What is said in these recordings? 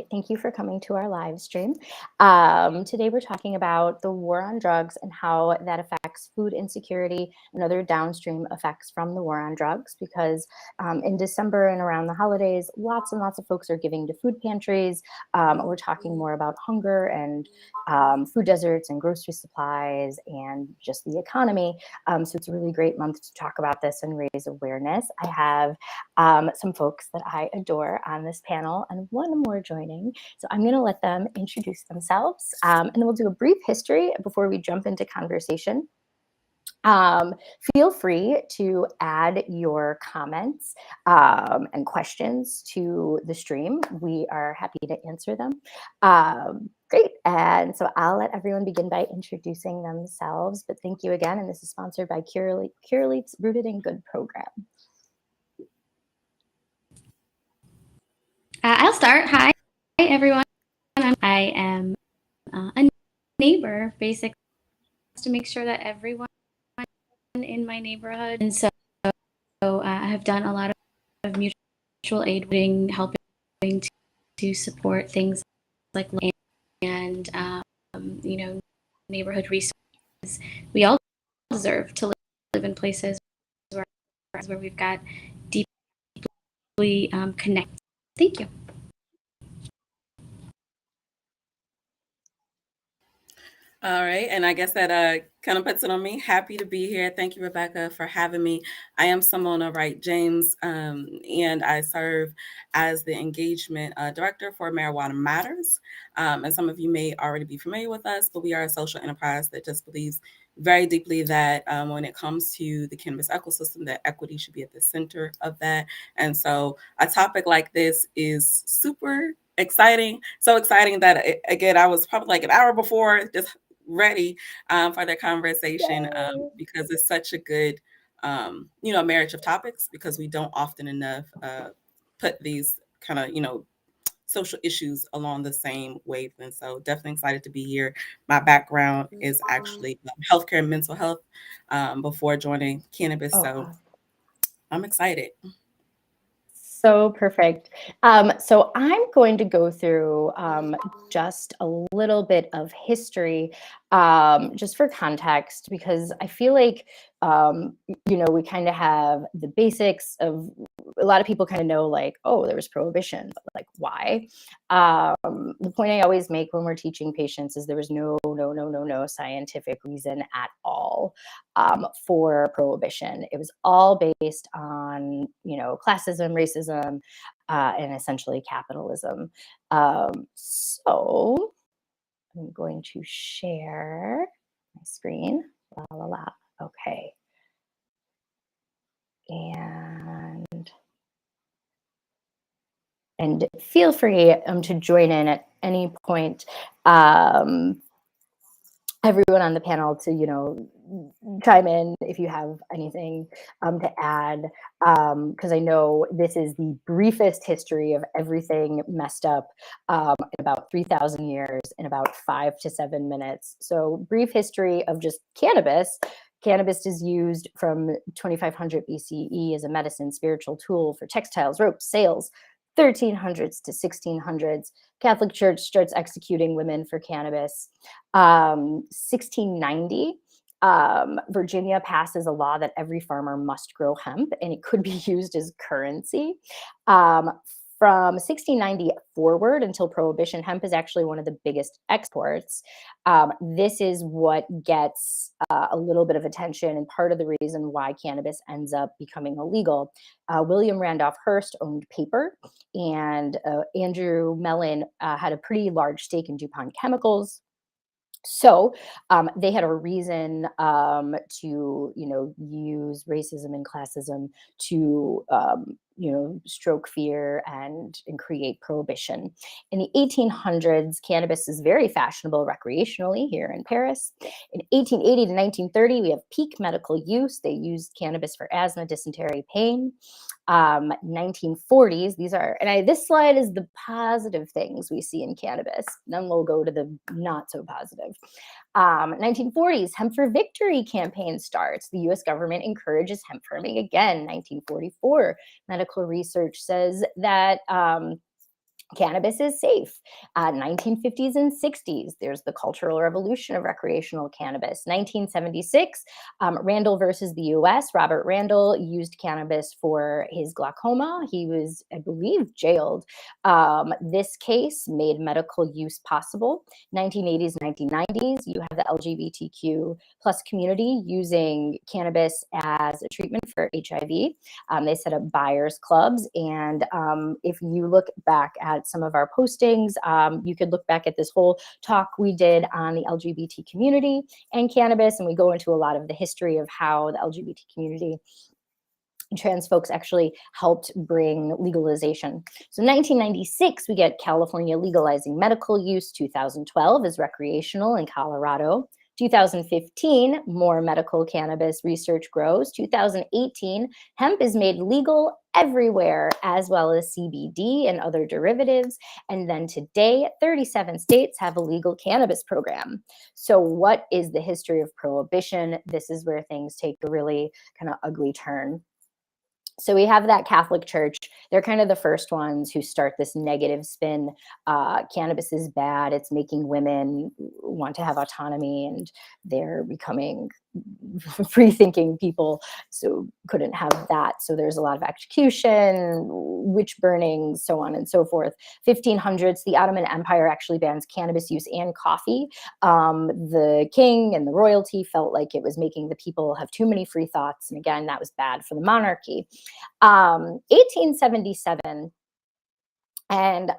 Thank you for coming to our live stream. Today we're talking about the war on drugs and how that affects food insecurity and other downstream effects from the war on drugs. Because in December and around the holidays, lots and lots of folks are giving to food pantries. We're talking more about hunger and food deserts and grocery supplies and just the economy. So it's a really great month to talk about this and raise awareness. I have some folks that I adore on this panel and one more joining. So I'm going to let them introduce themselves and then we'll do a brief history before we jump into conversation. Feel free to add your comments and questions to the stream. We are happy to answer them. Great. And so I'll let everyone begin by introducing themselves. But thank you again. And this is sponsored by Curaleaf's Rooted in Good program. I'll start. Hi, everyone. I am a neighbor, basically, to make sure that everyone in my neighborhood. And so I have done a lot of mutual aid, helping to support things like and neighborhood resources. We all deserve to live in places where we've got deeply connected. Thank you. All right, and I guess that kind of puts it on me. Happy to be here. Thank you, Rebecca, for having me. I am Simona Wright James, and I serve as the engagement director for Marijuana Matters. And some of you may already be familiar with us, but we are a social enterprise that just believes very deeply that when it comes to the cannabis ecosystem, that equity should be at the center of that. And so a topic like this is super exciting, so exciting that again I was probably like an hour before just ready for the conversation because it's such a good marriage of topics, because we don't often enough put these kind of social issues along the same wavelength. So definitely excited to be here. My background is actually healthcare and mental health before joining cannabis, so I'm excited. So perfect. So I'm going to go through just a little bit of history, just for context, because I feel like, we kind of have the basics of, a lot of people kind of know, like, oh, there was prohibition, but like, why? The point I always make when we're teaching patients is there was no scientific reason at all for prohibition. It was all based on, classism, racism, and essentially capitalism. So I'm going to share my screen. Okay. And feel free to join in at any point. Everyone on the panel to, chime in if you have anything to add, because I know this is the briefest history of everything messed up in about 3,000 years in about 5 to 7 minutes. So brief history of just cannabis. Cannabis is used from 2500 BCE as a medicine, spiritual tool for textiles, ropes, sails. 1300s to 1600s, Catholic Church starts executing women for cannabis. 1690, Virginia passes a law that every farmer must grow hemp and it could be used as currency. From 1690 forward until Prohibition, hemp is actually one of the biggest exports. This is what gets a little bit of attention and part of the reason why cannabis ends up becoming illegal. William Randolph Hearst owned paper, and Andrew Mellon had a pretty large stake in DuPont Chemicals. So they had a reason to, use racism and classism to, stroke fear and create prohibition. In the 1800s, cannabis is very fashionable recreationally here in Paris. In 1880 to 1930, we have peak medical use. They used cannabis for asthma, dysentery, pain. 1940s, this slide is the positive things we see in cannabis. Then we'll go to the not so positive. 1940s, Hemp for Victory campaign starts. The US government encourages hemp farming again. 1944, medical research says that Cannabis is safe. 1950s and 60s, there's the Cultural Revolution of recreational cannabis. 1976, Randall versus the US. Robert Randall used cannabis for his glaucoma. He was, I believe, jailed. This case made medical use possible. 1980s, 1990s, you have the LGBTQ plus community using cannabis as a treatment for HIV. They set up buyers clubs. And if you look back at some of our postings, you could look back at this whole talk we did on the LGBT community and cannabis. And we go into a lot of the history of how the LGBT community and trans folks actually helped bring legalization. So 1996, we get California legalizing medical use. 2012 is recreational in Colorado. 2015, more medical cannabis research grows. 2018, hemp is made legal everywhere, as well as CBD and other derivatives. And then today, 37 states have a legal cannabis program. So what is the history of prohibition? This is where things take a really kind of ugly turn. So we have that Catholic Church. They're kind of the first ones who start this negative spin. Cannabis is bad. It's making women want to have autonomy, and they're becoming free-thinking people, so couldn't have that. So there's a lot of execution, witch burnings, so on and so forth. 1500s, the Ottoman Empire actually bans cannabis use and coffee. The king and the royalty felt like it was making the people have too many free thoughts, and again, that was bad for the monarchy. 1877, and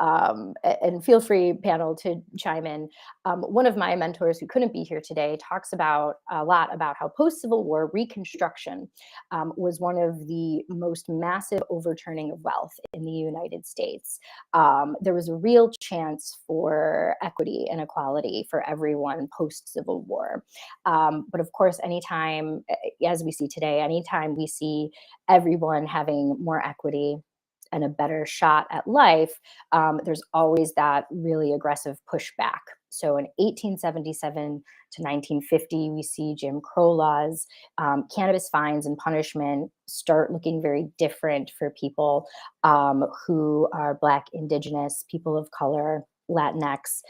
feel free, panel, to chime in. One of my mentors who couldn't be here today talks about a lot about how post-Civil War Reconstruction was one of the most massive overturning of wealth in the United States. There was a real chance for equity and equality for everyone post-Civil War. But of course, anytime, as we see today, anytime we see everyone having more equity and a better shot at life, there's always that really aggressive pushback. So in 1877 to 1950, we see Jim Crow laws. Cannabis fines and punishment start looking very different for people who are Black, Indigenous, people of color, Latinx.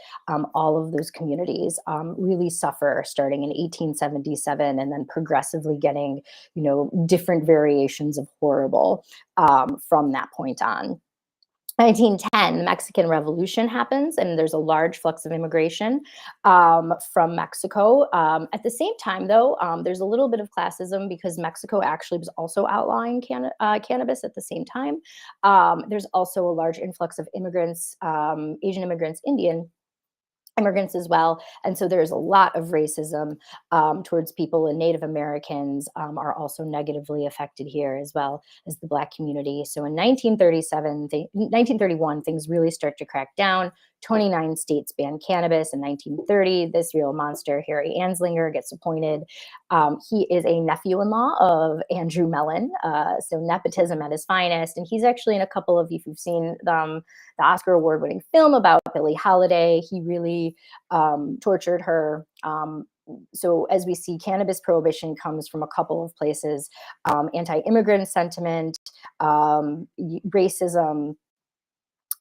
All of those communities really suffer starting in 1877, and then progressively getting, different variations of horrible from that point on. 1910, the Mexican Revolution happens, and there's a large flux of immigration from Mexico. At the same time, though, there's a little bit of classism because Mexico actually was also outlawing cannabis at the same time. There's also a large influx of immigrants, Asian immigrants, Indian immigrants as well. And so there's a lot of racism towards people, and Native Americans are also negatively affected here, as well as the Black community. So in 1931, things really start to crack down. 29 states ban cannabis. In 1930, this real monster, Harry Anslinger, gets appointed. He is a nephew-in-law of Andrew Mellon, so nepotism at his finest. And he's actually in a couple of, if you've seen the Oscar award-winning film about Billie Holiday, he really tortured her. So as we see, cannabis prohibition comes from a couple of places: anti-immigrant sentiment, racism,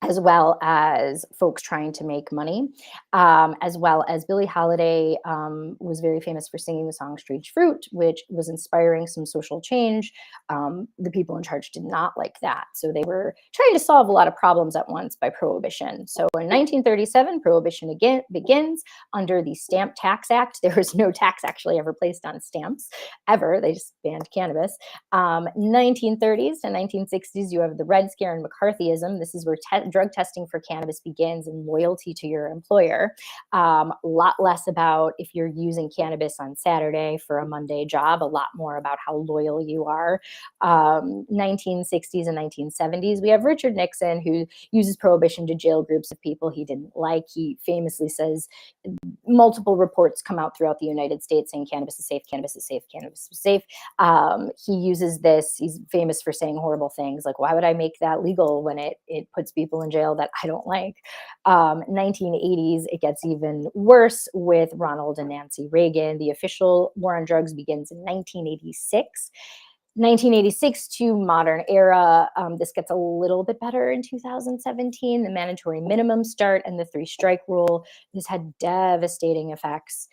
as well as folks trying to make money, as well as Billie Holiday was very famous for singing the song Strange Fruit, which was inspiring some social change. The people in charge did not like that. So they were trying to solve a lot of problems at once by prohibition. So in 1937, prohibition again begins under the Stamp Tax Act. There was no tax actually ever placed on stamps, ever. They just banned cannabis. 1930s to 1960s, you have the Red Scare and McCarthyism. This is where drug testing for cannabis begins, and loyalty to your employer. A lot less about if you're using cannabis on Saturday for a Monday job, a lot more about how loyal you are. 1960s and 1970s, we have Richard Nixon, who uses prohibition to jail groups of people he didn't like. He famously says, multiple reports come out throughout the United States saying cannabis is safe, cannabis is safe, cannabis is safe. He uses this, he's famous for saying horrible things like, why would I make that legal when it puts people in jail that I don't like? 1980s, it gets even worse with Ronald and Nancy Reagan. The official war on drugs begins in 1986. 1986 to modern era. This gets a little bit better in 2017. The mandatory minimum start and the 3-strike rule. This had devastating effects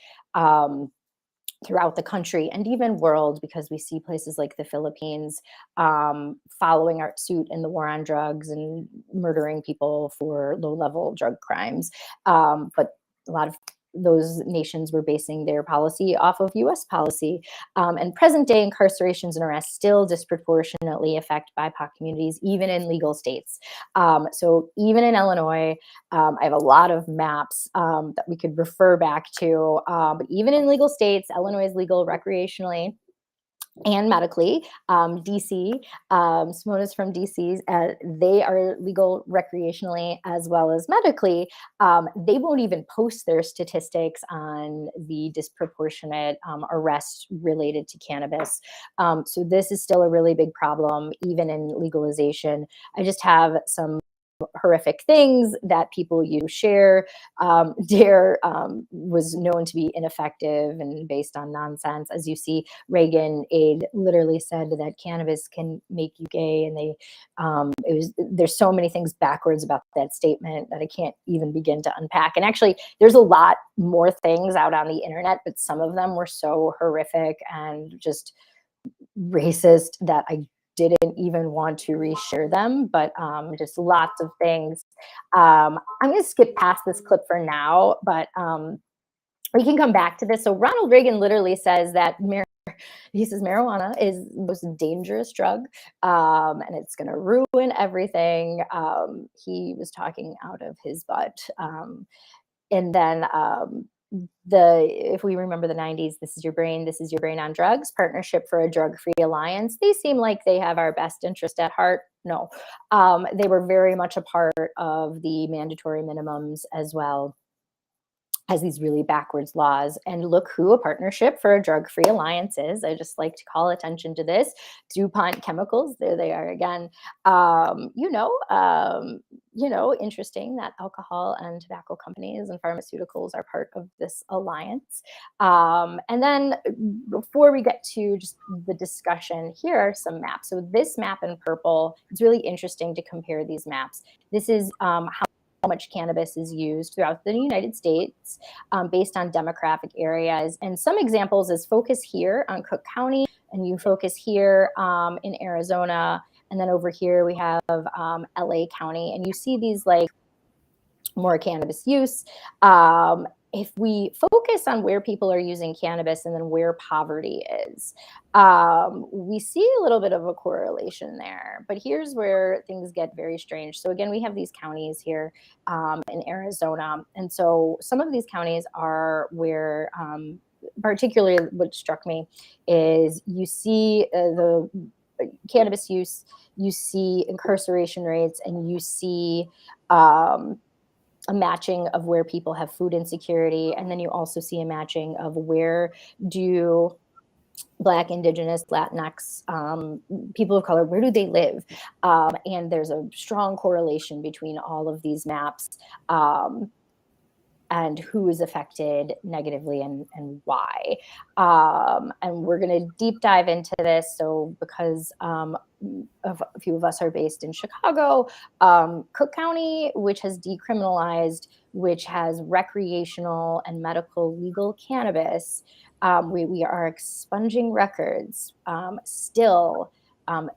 throughout the country and even world, because we see places like the Philippines following our suit in the war on drugs and murdering people for low-level drug crimes. But a lot of those nations were basing their policy off of US policy. And present-day incarcerations and arrests still disproportionately affect BIPOC communities, even in legal states. So even in Illinois, I have a lot of maps that we could refer back to, but even in legal states, Illinois is legal recreationally and medically. DC, Simona's from DC, they are legal recreationally as well as medically. They won't even post their statistics on the disproportionate arrests related to cannabis. So this is still a really big problem, even in legalization. I just have some horrific things that people share. DARE was known to be ineffective and based on nonsense. As you see, Reagan aide literally said that cannabis can make you gay, and there's so many things backwards about that statement that I can't even begin to unpack. And actually, there's a lot more things out on the internet, but some of them were so horrific and just racist that I didn't even want to reshare them, but just lots of things. I'm going to skip past this clip for now, but we can come back to this. So Ronald Reagan literally says that he says marijuana is the most dangerous drug, and it's going to ruin everything. He was talking out of his butt. And then if we remember the 90s, this is your brain on drugs, Partnership for a Drug-Free Alliance. They seem like they have our best interest at heart. No, they were very much a part of the mandatory minimums as well as these really backwards laws. And look who a Partnership for a Drug-Free Alliance is. I just like to call attention to this. DuPont Chemicals, there they are again. Interesting that alcohol and tobacco companies and pharmaceuticals are part of this alliance. And then before we get to just the discussion, here are some maps. So this map in purple, it's really interesting to compare these maps. This is how much cannabis is used throughout the United States based on demographic areas. And some examples is focus here on Cook County, and you focus here in Arizona. And then over here we have LA County, and you see these like more cannabis use. If we focus on where people are using cannabis and then where poverty is, we see a little bit of a correlation there. But here's where things get very strange. So again, we have these counties here in Arizona. And so some of these counties are where, particularly what struck me is you see the cannabis use, you see incarceration rates, and you see a matching of where people have food insecurity. And then you also see a matching of where do Black, Indigenous, Latinx, people of color, where do they live? And there's a strong correlation between all of these maps and who is affected negatively and why. And we're going to deep dive into this. So because a few of us are based in Chicago, Cook County, which has decriminalized, which has recreational and medical legal cannabis, we are expunging records. Still,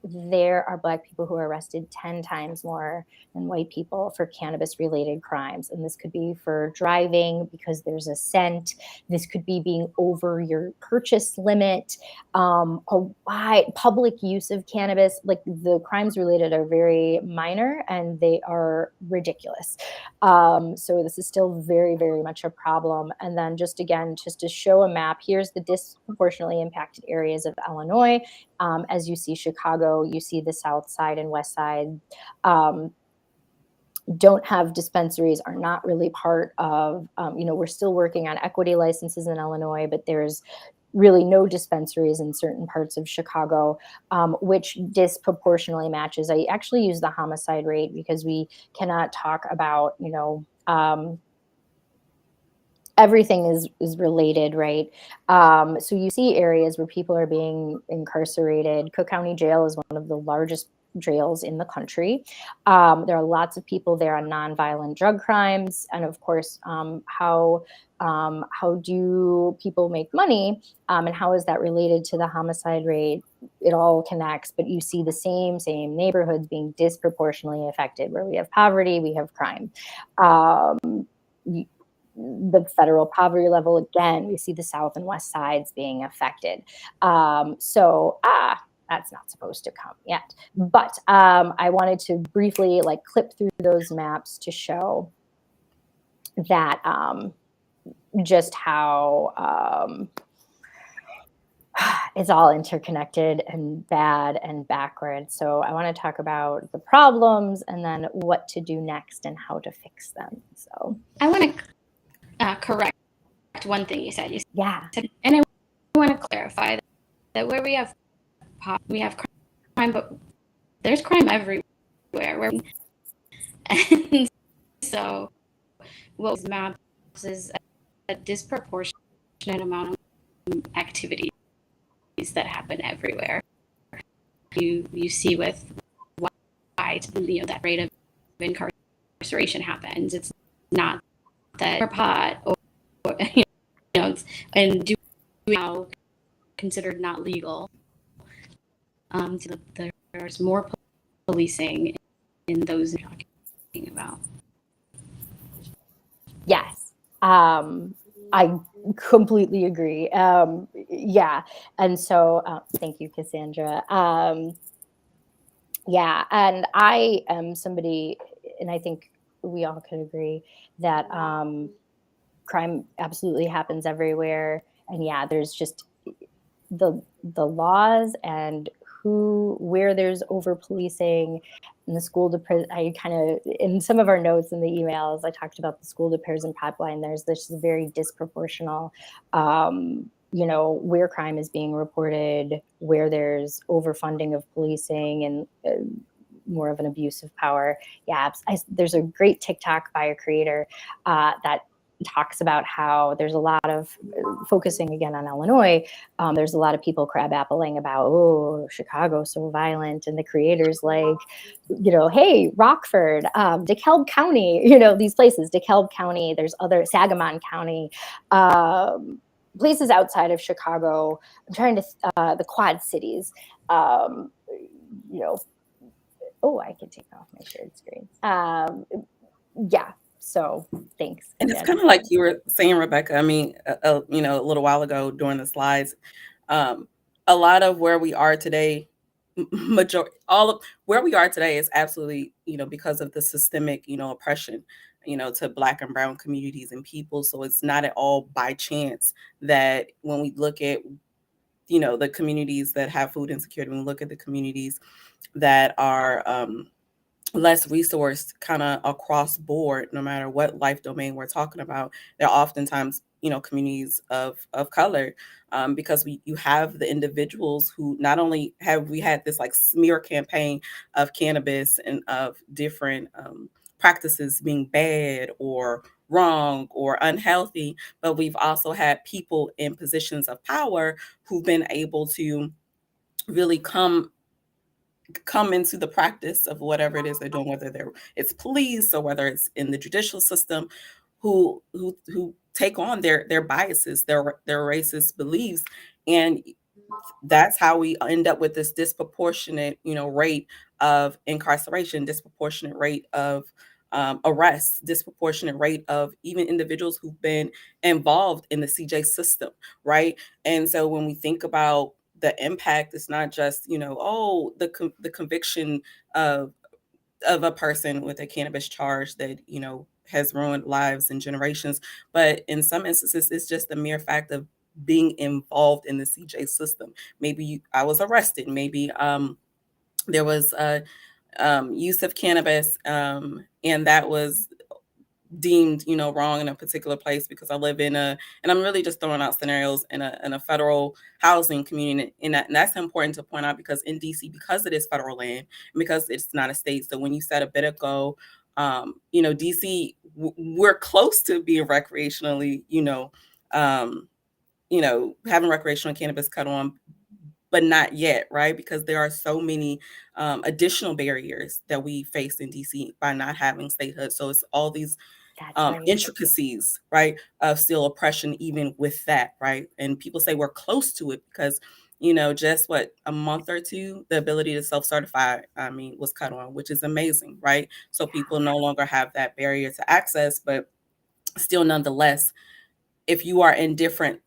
there are Black people who are arrested 10 times more than white people for cannabis-related crimes. And this could be for driving because there's a scent. This could be being over your purchase limit, a wide public use of cannabis. Like the crimes related are very minor and they are ridiculous. So this is still very, very much a problem. And then just again, just to show a map, here's the disproportionately impacted areas of Illinois. As you see Chicago, you see the South Side and West Side don't have dispensaries, are not really part of, we're still working on equity licenses in Illinois, but there's really no dispensaries in certain parts of Chicago, which disproportionately matches. I actually use the homicide rate because we cannot talk about, everything is related, right? So you see areas where people are being incarcerated. Cook County Jail is one of the largest jails in the country. There are lots of people there on nonviolent drug crimes, and of course, how do people make money, and how is that related to the homicide rate? It all connects, but you see the same neighborhoods being disproportionately affected, where we have poverty, we have crime. The federal poverty level, again, we see the South and West sides being affected. That's not supposed to come yet. But I wanted to briefly like clip through those maps to show that just how it's all interconnected and bad and backwards. So I want to talk about the problems and then what to do next and how to fix them. So I want to correct one thing you said. Yeah. And I want to clarify that where we have crime, but there's crime everywhere. And so what maps is a disproportionate amount of activities that happen everywhere. You see with why that rate of incarceration happens. It's not that pot or and do now considered not legal. So there's more policing in those you're talking about. Yes. I completely agree. Yeah. And so thank you, Cassandra. Yeah. And I am somebody, and I think we all can agree that crime absolutely happens everywhere. And yeah, there's just the laws and where there's over policing in the school to prison. I kind of, in some of our notes in the emails, I talked about the school to prison pipeline. There's this very disproportional, where crime is being reported, where there's overfunding of policing and more of an abuse of power. Yeah, there's a great TikTok by a creator that talks about how there's a lot of focusing again on Illinois. There's a lot of people crab-appling about, oh, Chicago's so violent, and the creators like, hey, Rockford, DeKalb County, these places, DeKalb County. There's other Sangamon County, places outside of Chicago. I'm trying to the Quad Cities. Oh, I can take off my shared screen. Yeah. So thanks. And it's kind of like you were saying, Rebecca. I mean, a little while ago during the slides, a lot of where we are today, where we are today is absolutely, because of the systemic, oppression, to Black and brown communities and people. So it's not at all by chance that when we look at, the communities that have food insecurity, when we look at the communities that are less resourced kind of across board, no matter what life domain we're talking about, they're oftentimes, communities of color, because you have the individuals who not only have we had this like smear campaign of cannabis and of different practices being bad or wrong or unhealthy, but we've also had people in positions of power who've been able to really come into the practice of whatever it is they're doing, whether it's police or whether it's in the judicial system, who take on their biases, their racist beliefs, and that's how we end up with this disproportionate, rate of incarceration, disproportionate rate of arrests, disproportionate rate of even individuals who've been involved in the CJ system, right? And so when we think about the impact, it's not just, the conviction of a person with a cannabis charge that, has ruined lives and generations. But in some instances, it's just the mere fact of being involved in the CJ system. Maybe I was arrested. Maybe there was use of cannabis, and that was deemed, wrong in a particular place because I live in and I'm really just throwing out scenarios in a federal housing community. And that's important to point out because in DC, because it is federal land and because it's not a state. So when you said a bit ago, DC, we're close to being recreationally, having recreational cannabis cut on, but not yet, right? Because there are so many additional barriers that we face in DC by not having statehood. So it's all these That's right. intricacies, right, of still oppression, even with that, right? And people say we're close to it because, just what, a month or two, the ability to self-certify, was cut on, which is amazing, right? So people no longer have that barrier to access, but still, nonetheless, if you are in different,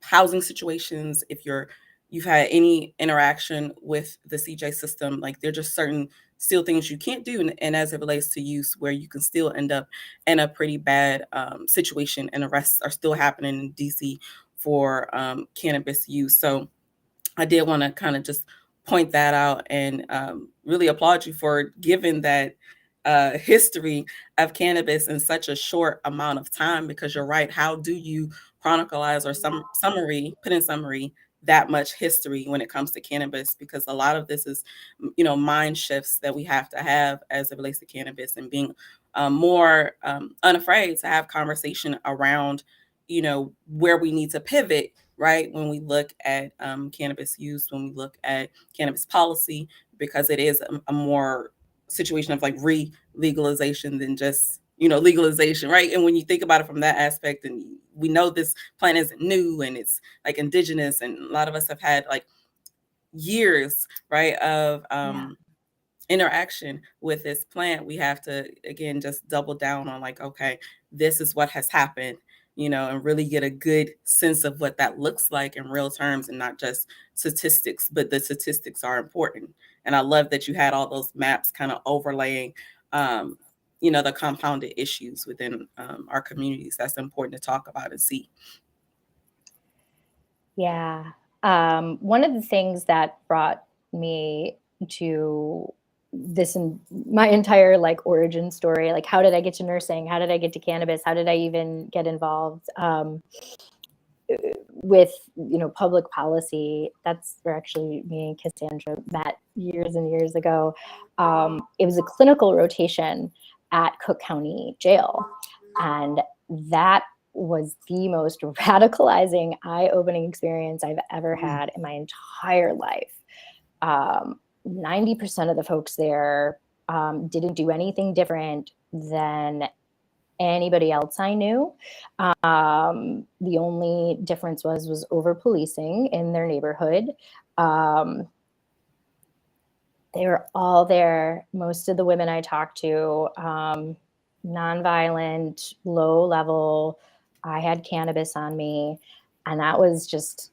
housing situations, if you've had any interaction with the CJ system, like there are just certain still things you can't do. And as it relates to use, where you can still end up in a pretty bad situation, and arrests are still happening in DC for cannabis use. So I did want to kind of just point that out and really applaud you for giving that history of cannabis in such a short amount of time, because you're right. How do you chronicleize or put in summary that much history when it comes to cannabis? Because a lot of this is, mind shifts that we have to have as it relates to cannabis, and being more unafraid to have conversation around, where we need to pivot, right? When we look at cannabis use, when we look at cannabis policy, because it is a more situation of like re-legalization than just, legalization, right? And when you think about it from that aspect, and we know this plant isn't new, and it's like indigenous, and a lot of us have had like years, right, of interaction with this plant, we have to again just double down on like, okay, this is what has happened, and really get a good sense of what that looks like in real terms, and not just statistics, but the statistics are important. And I love that you had all those maps kind of overlaying the compounded issues within our communities. That's important to talk about and see. Yeah. One of the things that brought me to this and my entire like origin story, like how did I get to nursing? How did I get to cannabis? How did I even get involved with public policy? That's where actually me and Cassandra met years and years ago. It was a clinical rotation at Cook County Jail, and that was the most radicalizing, eye-opening experience I've ever had in my entire life. 90% of the folks there didn't do anything different than anybody else I knew. The only difference was over policing in their neighborhood. They were all there. Most of the women I talked to, nonviolent, low level. I had cannabis on me, and that was just,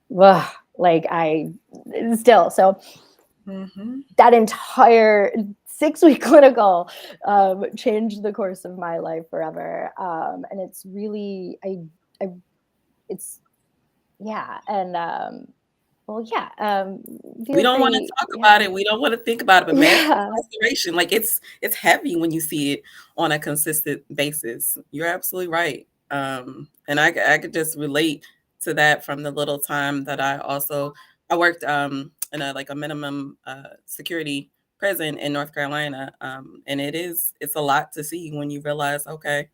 like I still. So that entire 6-week clinical changed the course of my life forever. And it's really, it's, yeah. And, we don't want to talk about it. We don't want to think about it, but mass incarceration, like it's heavy when you see it on a consistent basis. You're absolutely right. And I could just relate to that from the little time that I worked in a minimum security prison in North Carolina. And it's a lot to see when you realize, okay,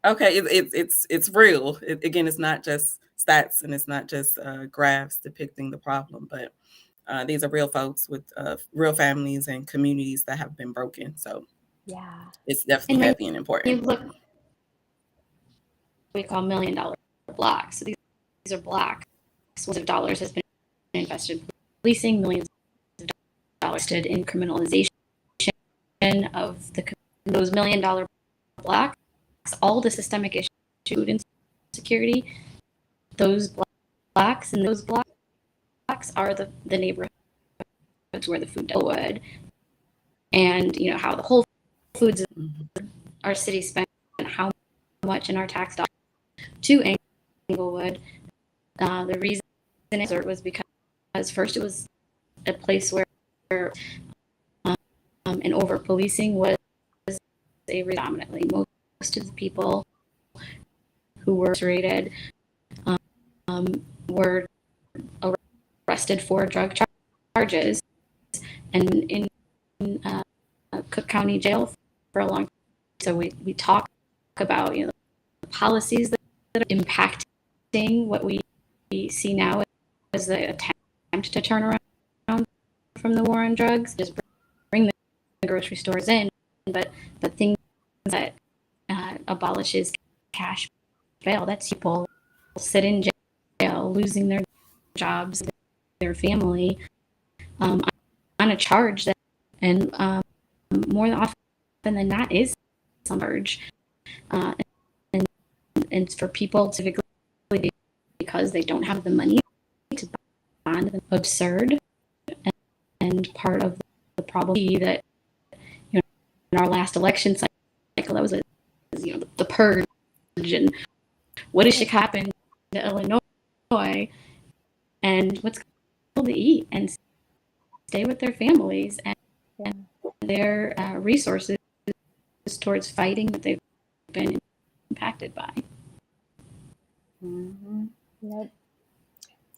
it's real. Again, it's not just stats, and it's not just graphs depicting the problem, but these are real folks with real families and communities that have been broken. So yeah, it's definitely heavy and important. You look, we call $1 million blocks. So these are blocks. Millions of dollars has been invested in policing, millions of dollars in criminalization of those $1 million blocks. All the systemic issues, food insecurity, those blocks and those blocks are the neighborhoods where the food would, and how the Whole Foods our city spent how much in our tax dollars to Englewood. The reason it was because first it was a place where and over policing was a predominantly most of the people who were incarcerated were arrested for drug charges, and in Cook County Jail for a long time. So we talk about the policies that are impacting what we see now as the attempt to turn around from the war on drugs, just bring the grocery stores in, but things that abolishes cash bail. That's people sit in jail, losing their jobs, their family, on a charge that, and more often than not, is some charge, and for people typically because they don't have the money to bond them, absurd, and part of the problem that in our last election cycle that was the purge, and what is happening to Illinois, and what's going to eat and stay with their families and their resources towards fighting that they've been impacted by. Mm-hmm. Yep.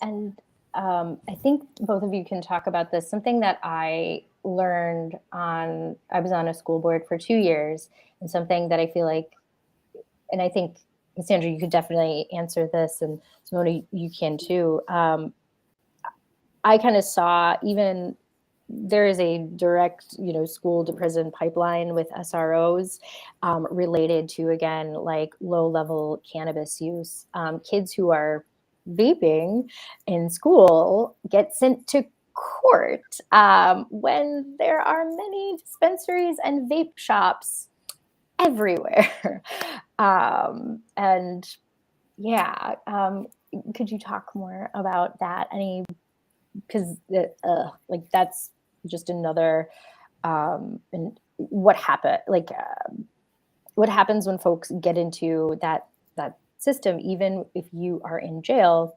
And I think both of you can talk about this. Something that I learned I was on a school board for 2 years, and something that I feel like, and I think, Cassandra, you could definitely answer this, and Simona, you can too. I kind of saw, even there is a direct, school to prison pipeline with SROs related to, again, like low-level cannabis use. Kids who are vaping in school get sent to court when there are many dispensaries and vape shops everywhere. And yeah, could you talk more about that? Because like that's just another, and what happens when folks get into that system, even if you are in jail,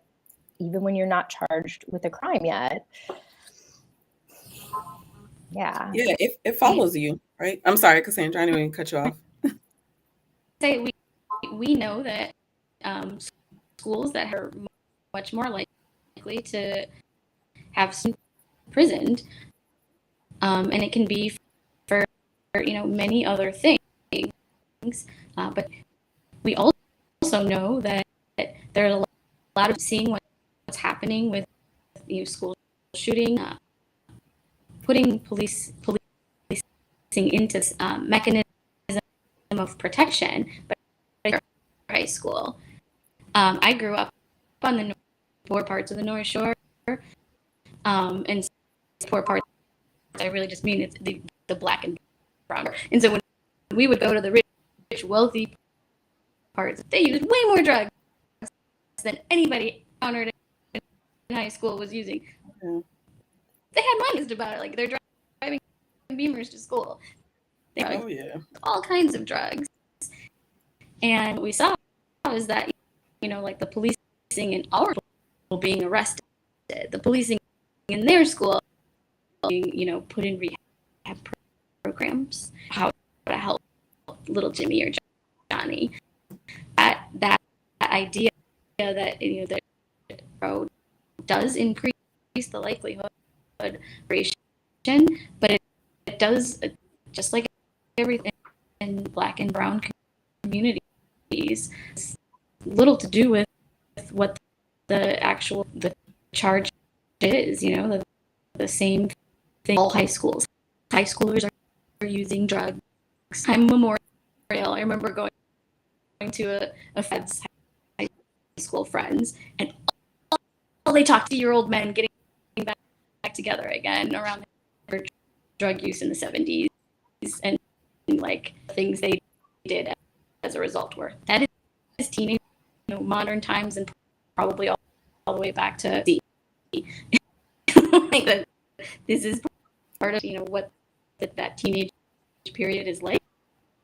even when you're not charged with a crime yet. Yeah, it follows you, right? I'm sorry, Cassandra, I didn't even cut you off. Say we know that schools that are much more likely to have some imprisoned, and it can be for many other things, but we also know that there are a lot of seeing what's happening with school shooting, putting policing into mechanism of protection, but high school. I grew up on the poor parts of the North Shore, and poor parts, I really just mean it's the black and brown. And so when we would go to the rich, wealthy parts, they used way more drugs than anybody encountered in high school was using. Mm-hmm. They had minds about it, like they're driving Beamers to school. They had all kinds of drugs. And what we saw is that, like the policing in our school being arrested, the policing in their school being, put in rehab programs, how to help little Jimmy or Johnny. That idea that that road does increase the likelihood of creation, but it does, just like everything in black and brown communities, little to do with what the charge is. The same thing. All high schoolers are using drugs. I'm Memorial. I remember going to a friend's high school friends, and all they talk to year old men getting back together again around their drug use in the 70s, and like things they did as a result were. That is teenage, modern times, and probably all the way back to like that. This is part of what that teenage period is like.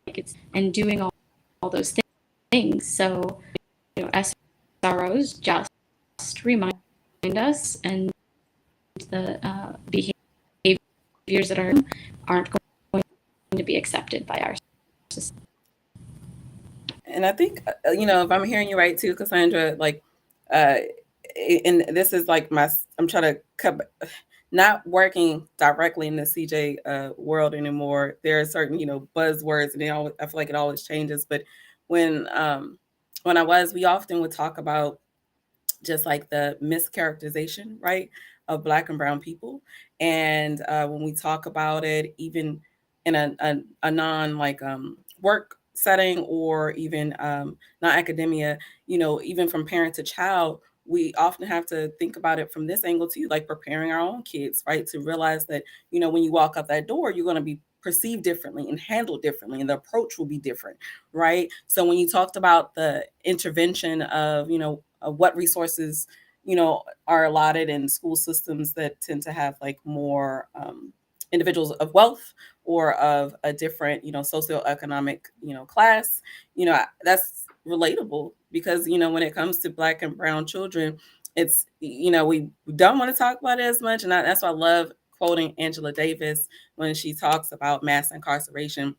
It's and doing all those things. So SROs just remind us, and the behaviors that aren't going to be accepted by our system. And I think if I'm hearing you right too, Cassandra, like and this is like I'm trying to not working directly in the CJ world anymore, there are certain, buzzwords, and I feel like it always changes. But when um, we often would talk about just like the mischaracterization, right, of Black and brown people. And when we talk about it, even in a non like work setting, or even not academia, even from parent to child, we often have to think about it from this angle too, like preparing our own kids, right, to realize that, when you walk out that door, you're going to be perceived differently and handled differently, and the approach will be different, right? So when you talked about the intervention of, what resources, are allotted in school systems that tend to have like more individuals of wealth, or of a different, socioeconomic, class, that's relatable, because, when it comes to Black and brown children, it's, we don't want to talk about it as much. And that's why I love quoting Angela Davis when she talks about mass incarceration,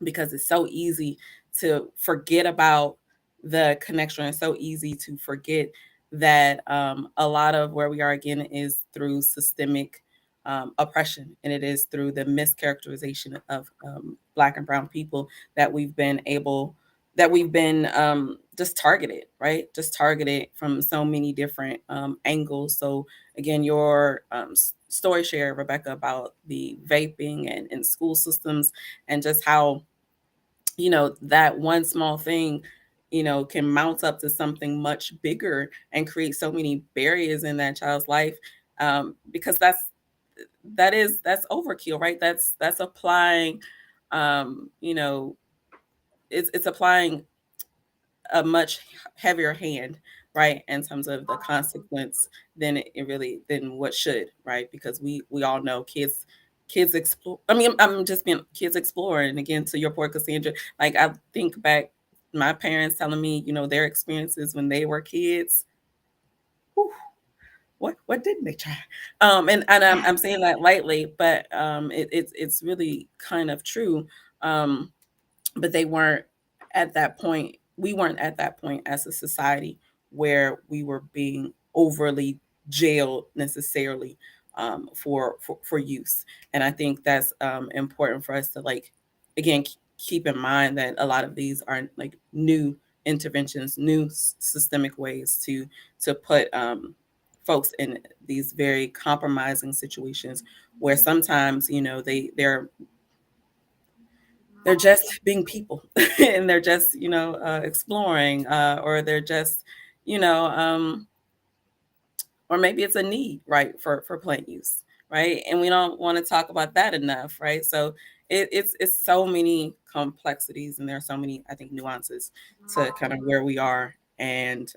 because it's so easy to forget about the connection. It's so easy to forget that a lot of where we are again is through systemic oppression, and it is through the mischaracterization of Black and brown people that we've been just targeted, right? Just targeted from so many different angles. So again, your story share, Rebecca, about the vaping and school systems, and just how, that one small thing, can mount up to something much bigger and create so many barriers in that child's life, because that's overkill, right? That's applying, you know it's applying a much heavier hand, right, in terms of the consequence than it really than what should, right? Because we all know kids explore. I mean, I'm just being kids explore, and again, to your point, Cassandra, like I think back, my parents telling me, their experiences when they were kids. Whew, what didn't they try? And I'm saying that lightly, but it's really kind of true. Um, but they weren't at that point. We weren't at that point as a society where we were being overly jailed necessarily, for use. And I think that's important for us to, like, again, keep in mind that a lot of these are like new interventions, new systemic ways to put folks in these very compromising situations, where sometimes, they're just being people, and they're just, exploring, or they're just, you know or maybe it's a need, right, for plant use, right? And we don't want to talk about that enough, right? So it's so many complexities, and there are so many, I think, nuances to kind of where we are, and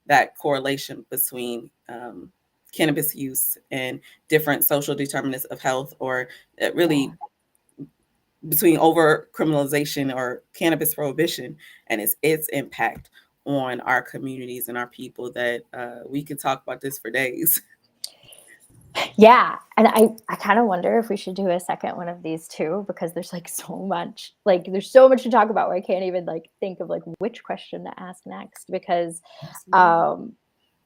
that correlation between cannabis use and different social determinants of health, or really between over criminalization or cannabis prohibition, and its impact on our communities and our people, that we could talk about this for days. Yeah. And I kind of wonder if we should do a second one of these too, because there's there's so much to talk about where I can't even like think of like which question to ask next. Because um,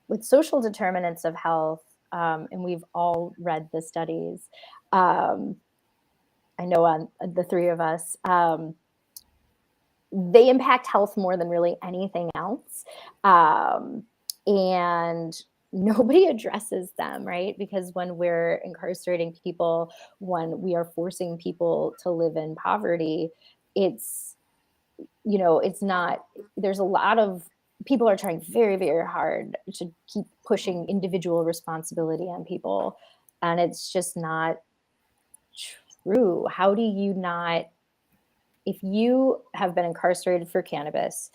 with social determinants of health, and we've all read the studies, um, I know on the three of us, they impact health more than really anything else. Um, and nobody addresses them, right? Because when we're incarcerating people, when we are forcing people to live in poverty, it's, it's not, there's a lot of people are trying very, very hard to keep pushing individual responsibility on people. And it's just not true. How do you not, if you have been incarcerated for cannabis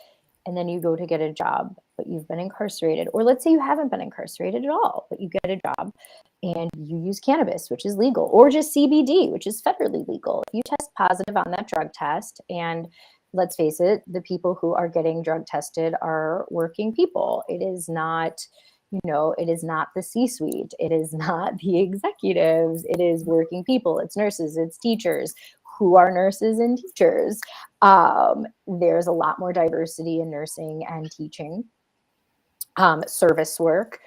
and then you go to get a job, but you've been incarcerated, or let's say you haven't been incarcerated at all, but you get a job and you use cannabis, which is legal, or just CBD, which is federally legal. If you test positive on that drug test, and let's face it, the people who are getting drug tested are working people. It is not, it is not the C-suite. It is not the executives. It is working people. It's nurses, it's teachers. Who are nurses and teachers? There's a lot more diversity in nursing and teaching, service work.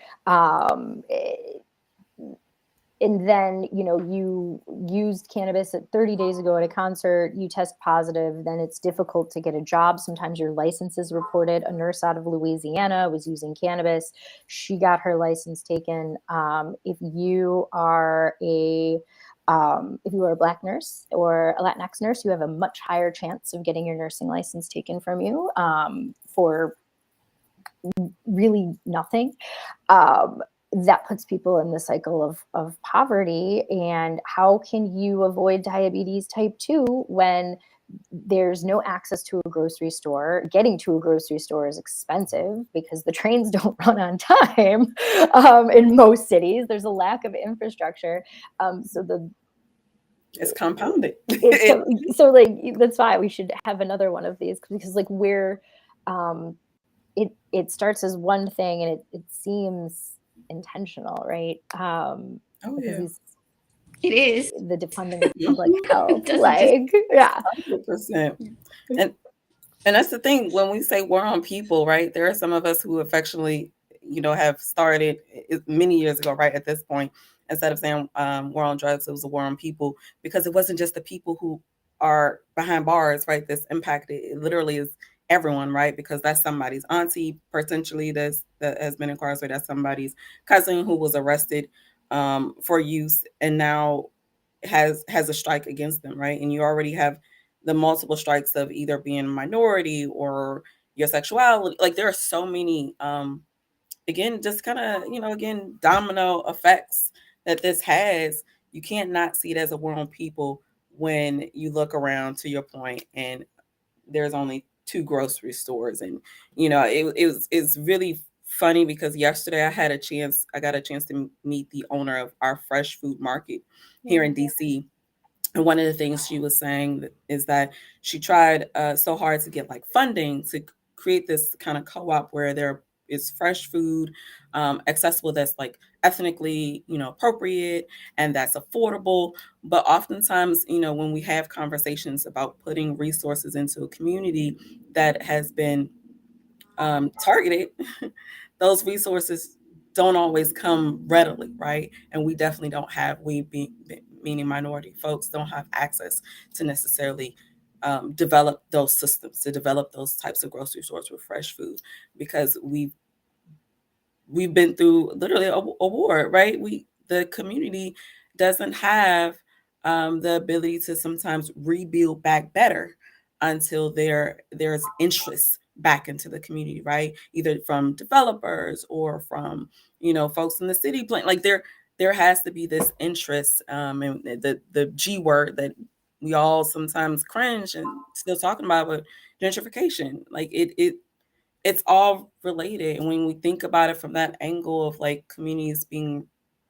and then, you used cannabis at 30 days ago at a concert, you test positive, then it's difficult to get a job. Sometimes your license is reported. A nurse out of Louisiana was using cannabis. She got her license taken. If you are a Black nurse or a Latinx nurse, you have a much higher chance of getting your nursing license taken from you for really nothing. That puts people in the cycle of poverty. And how can you avoid diabetes type 2 when there's no access to a grocery store? Getting to a grocery store is expensive because the trains don't run on time in most cities. There's a lack of infrastructure. It's compounded. So like, that's why we should have another one of these, because like it starts as one thing and it seems intentional, right? Because it is the defunding of public health, like, yeah, 100%. And that's the thing, when we say war on people, right? There are some of us who affectionately, have started many years ago, right? At this point, instead of saying war on drugs, it was a war on people, because it wasn't just the people who are behind bars, right? This impacted, it literally is everyone, right? Because that's somebody's auntie potentially that has been incarcerated, that's somebody's cousin who was arrested for use and now has a strike against them, right? And you already have the multiple strikes of either being a minority or your sexuality. Like, there are so many again, just kind of, again, domino effects that this has. You can't not see it as a war on people when you look around, to your point, and there's only 2 grocery stores. And it's really funny because yesterday I got a chance to meet the owner of our fresh food market here in DC. And one of the things she was saying is that she tried so hard to get like funding to create this kind of co-op where there is fresh food accessible, that's like ethnically, appropriate, and that's affordable. But oftentimes, when we have conversations about putting resources into a community that has been targeted, those resources don't always come readily, right? And we definitely don't have, meaning minority folks, don't have access to necessarily develop those systems, to develop those types of grocery stores with fresh food, because we've been through literally a war, right? The community doesn't have the ability to sometimes rebuild back better until there's interest back into the community, right? Either from developers or from folks in the city plan. Like, there has to be this interest, and the G word that we all sometimes cringe and still talking about, but gentrification. Like, it's all related. And when we think about it from that angle of like communities being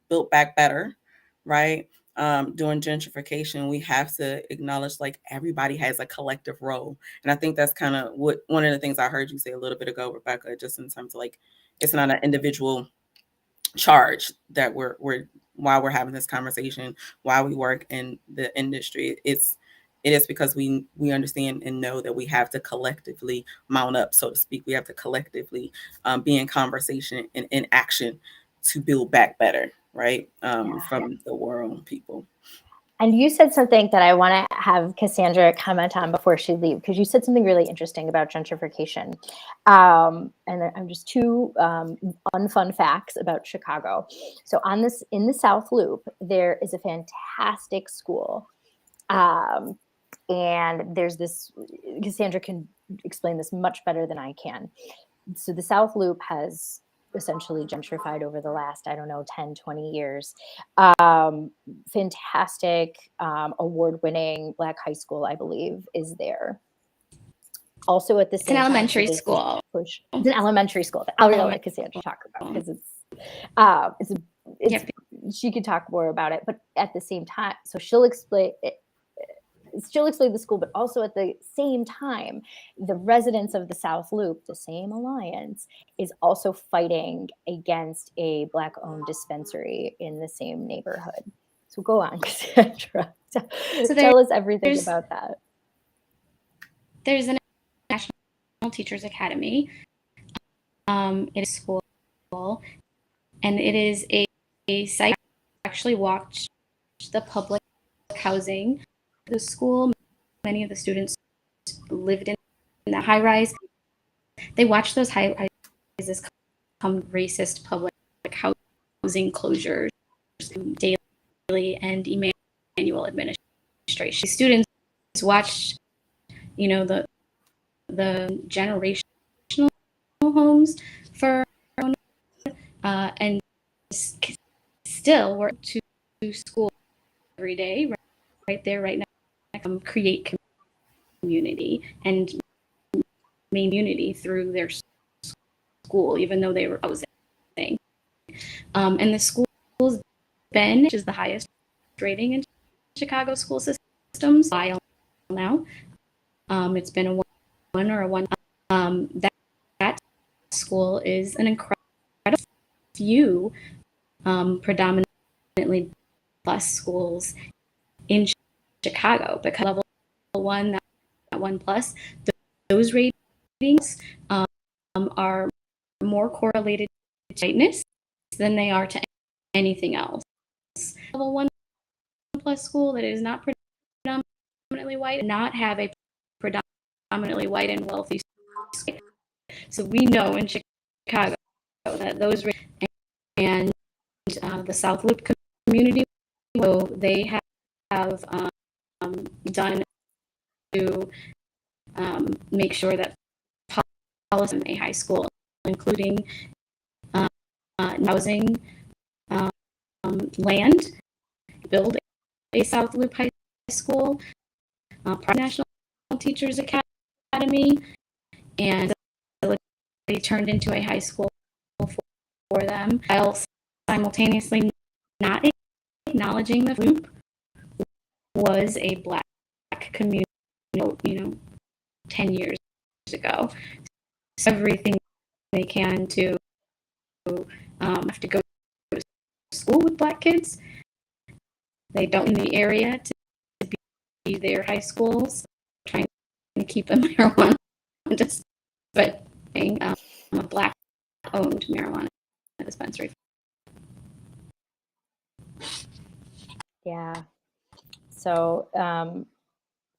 built back better, right? During gentrification, we have to acknowledge like everybody has a collective role. And I think that's kind of what one of the things I heard you say a little bit ago, Rebecca, just in terms of like, it's not an individual charge that we're while we're having this conversation, while we work in the industry. It is because we understand and know that we have to collectively mount up, so to speak. We have to collectively be in conversation and in action to build back better, right? From the war on people. And you said something that I want to have Cassandra comment on before she leaves, because you said something really interesting about gentrification. And I'm just 2 unfun facts about Chicago. So in the South Loop, there is a fantastic school. And there's this, Cassandra can explain this much better than I can. So the South Loop has essentially gentrified over the last, 10, 20 years. Fantastic, award-winning Black high school, I believe, is there. Also at the same time, it's an elementary school. It's an elementary school that I'll really let Cassandra talk about, because she could talk more about it. But at the same time, so she'll explain the school, but also at the same time, the residents of the South Loop, the same alliance, is also fighting against a Black-owned dispensary in the same neighborhood. So go on, Cassandra. Tell us everything about that. There's a National Teachers Academy. It is a school, and it is a site actually walked the public housing, the school. Many of the students lived in that high rise. They watched those high rises become racist public housing closures daily and manual administration. Students watched, the generational homes for and still work to school every day, right there, right now, create community and main unity through their school, even though they were housing. And the school's been, which is the highest rating in Chicago school systems now. It's been a 1 or a 1. That school is an incredible few predominantly plus schools in Chicago, because level 1, that 1 plus, those ratings are more correlated to whiteness than they are to anything else. Level 1 plus school that is not predominantly white, not have a predominantly white and wealthy school. So we know in Chicago that those and the South Loop community, so they have done to make sure that policy in a high school, including housing, land, build a South Loop High School, National Teachers Academy, and they turned into a high school for them, while simultaneously not acknowledging the Loop was a Black community, 10 years ago. So everything they can to have to go to school with Black kids. They don't in the area to be their high schools, trying to keep a marijuana dispensary, a Black-owned marijuana dispensary. Yeah. So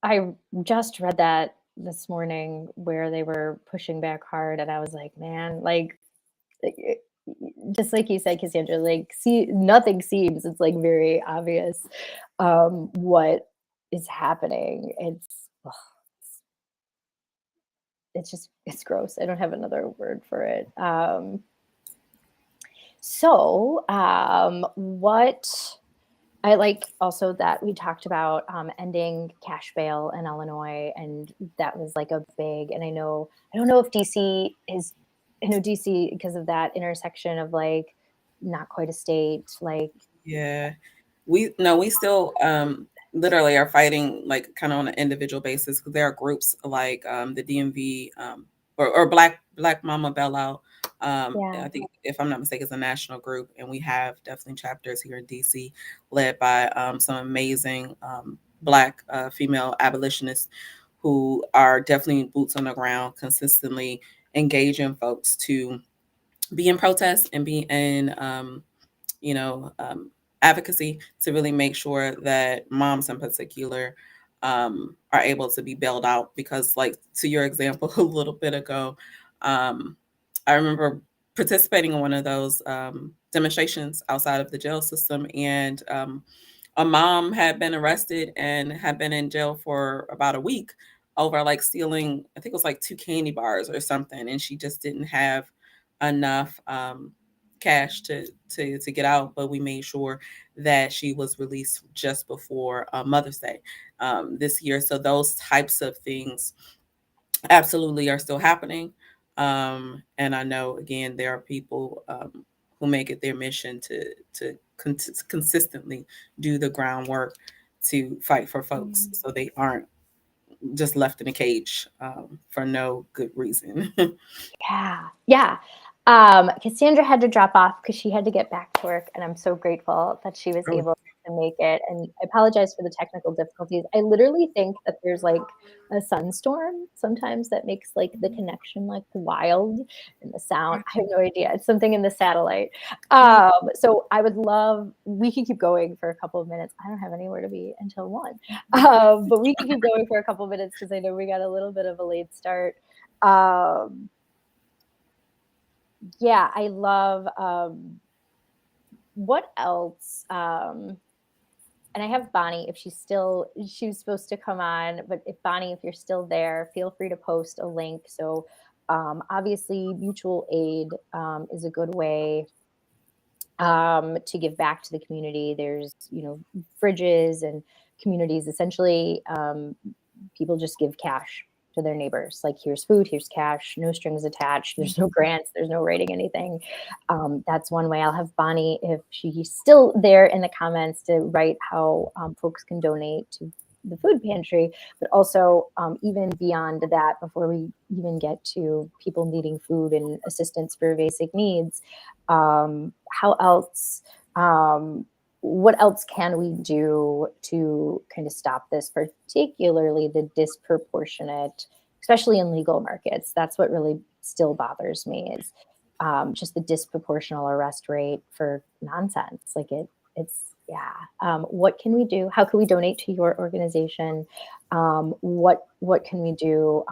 I just read that this morning where they were pushing back hard, and I was like, man, like just like you said, Cassandra, like nothing seems, it's like very obvious what is happening. It's gross. I don't have another word for it. What I like also that we talked about ending cash bail in Illinois, and that was like a big. And I don't know if DC is. I know DC, because of that intersection of like not quite a state, like Yeah. We still literally are fighting like kind of on an individual basis, because there are groups like the DMV or Black Mama Bailout. yeah, I think, if I'm not mistaken, it's a national group, and we have definitely chapters here in DC led by some amazing Black female abolitionists who are definitely boots on the ground, consistently engaging folks to be in protest and be in you know, advocacy to really make sure that moms in particular are able to be bailed out. Because, like, to your example a little bit ago, I remember participating in one of those demonstrations outside of the jail system, and a mom had been arrested and had been in jail for about a week over like stealing, I think it was like 2 candy bars or something, and she just didn't have enough cash to get out. But we made sure that she was released just before Mother's Day this year. So those types of things absolutely are still happening. And I know, again, there are people who make it their mission to consistently do the groundwork to fight for folks, so they aren't just left in a cage for no good reason. yeah. Cassandra had to drop off because she had to get back to work, and I'm so grateful that she was Oh, able to make it. And I apologize for the technical difficulties. I literally think that there's like a sunstorm sometimes that makes like the connection like wild and the sound. I have no idea. It's something in the satellite. So I would love, we could keep going for a couple of minutes. I don't have anywhere to be until 1. But we can keep going for a couple of minutes because I know we got a little bit of a late start. Yeah, I love, what else? And I have Bonnie, if she was supposed to come on, but if Bonnie, if you're still there, feel free to post a link. So obviously mutual aid is a good way to give back to the community. There's, fridges and communities, essentially, people just give cash to their neighbors. Like, here's food, here's cash, no strings attached. There's no grants, there's no writing anything. That's one way. I'll have Bonnie, if she's still there in the comments, to write how folks can donate to the food pantry, but also even beyond that, before we even get to people needing food and assistance for basic needs, how else, what else can we do to kind of stop this, particularly the disproportionate, especially in legal markets? That's what really still bothers me, is just the disproportional arrest rate for nonsense. Like yeah. What can we do? How can we donate to your organization? What can we do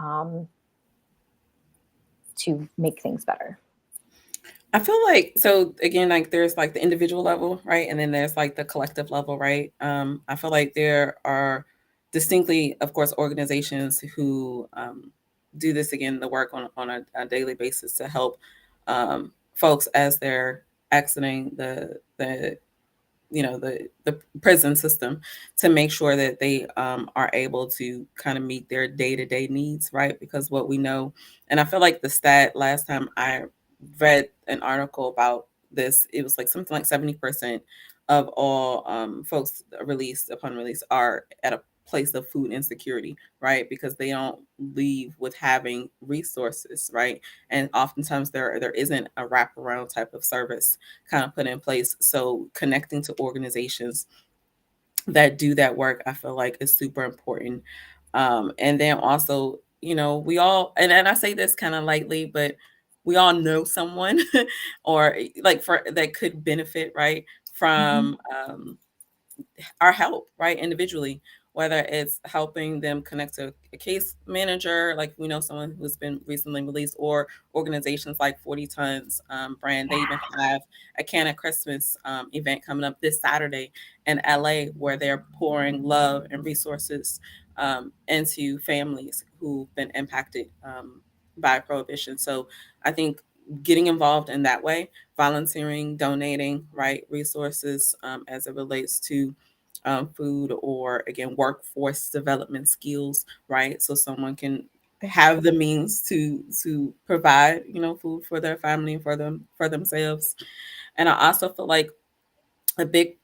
to make things better? I feel like, so again, like there's like the individual level, right? And then there's like the collective level, right? I feel like there are distinctly, of course, organizations who do this, again, the work on a daily basis to help folks as they're exiting the prison system, to make sure that they are able to kind of meet their day-to-day needs, right? Because what we know, and I feel like the stat last time I read an article about this, it was like something like 70% of all folks released upon release are at a place of food insecurity, right? Because they don't leave with having resources, right? And oftentimes there isn't a wraparound type of service kind of put in place. So connecting to organizations that do that work, I feel like, is super important. And then also, we all, and I say this kind of lightly, but we all know someone or like for that could benefit, right, from our help, right, individually, whether it's helping them connect to a case manager, like we know someone who's been recently released, or organizations like 40 Tons brand. They even have a Can of Christmas event coming up this Saturday in LA, where they're pouring love and resources into families who've been impacted by prohibition. So I think getting involved in that way, volunteering, donating, right, resources as it relates to food, or again, workforce development skills, right? So someone can have the means to provide, food for their family and for themselves. And I also feel like a big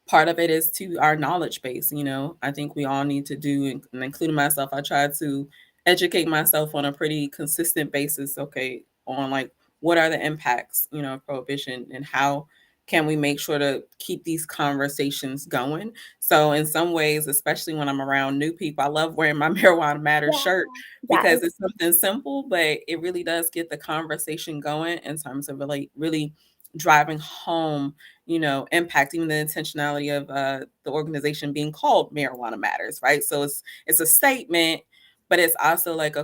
part of it is to our knowledge base. I think we all need to do, and including myself, I try to educate myself on a pretty consistent basis, okay, on like what are the impacts, of prohibition, and how can we make sure to keep these conversations going. So in some ways, especially when I'm around new people, I love wearing my Marijuana Matters shirt, Yes. because it's something simple, but it really does get the conversation going in terms of really driving home, impact, even the intentionality of the organization being called Marijuana Matters, right? So it's a statement, but it's also like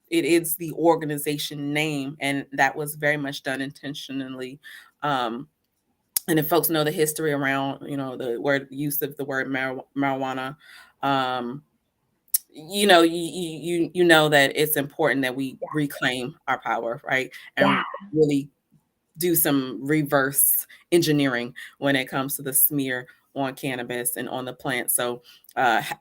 it is the organization name, and that was very much done intentionally. And if folks know the history around, the word use of the word marijuana, you know that it's important that we reclaim our power, right? And really do some reverse engineering when it comes to the smear on cannabis and on the plant. So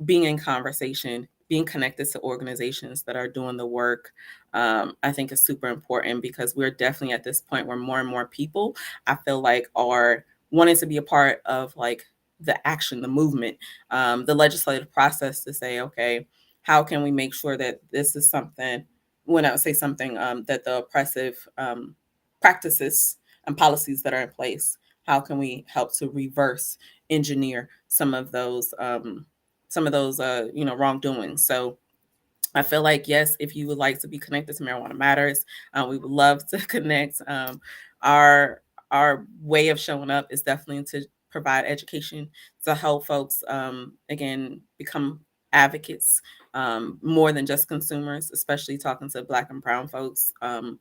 being in conversation, being connected to organizations that are doing the work, I think is super important, because we're definitely at this point where more and more people, I feel like, are wanting to be a part of like the action, the movement, the legislative process, to say, okay, how can we make sure that this is something, when I say something, that the oppressive practices and policies that are in place, how can we help to reverse engineer some of those wrongdoings. So I feel like, yes, if you would like to be connected to Marijuana Matters, we would love to connect. Our our way of showing up is definitely to provide education to help folks, again, become advocates, more than just consumers, especially talking to Black and Brown folks, or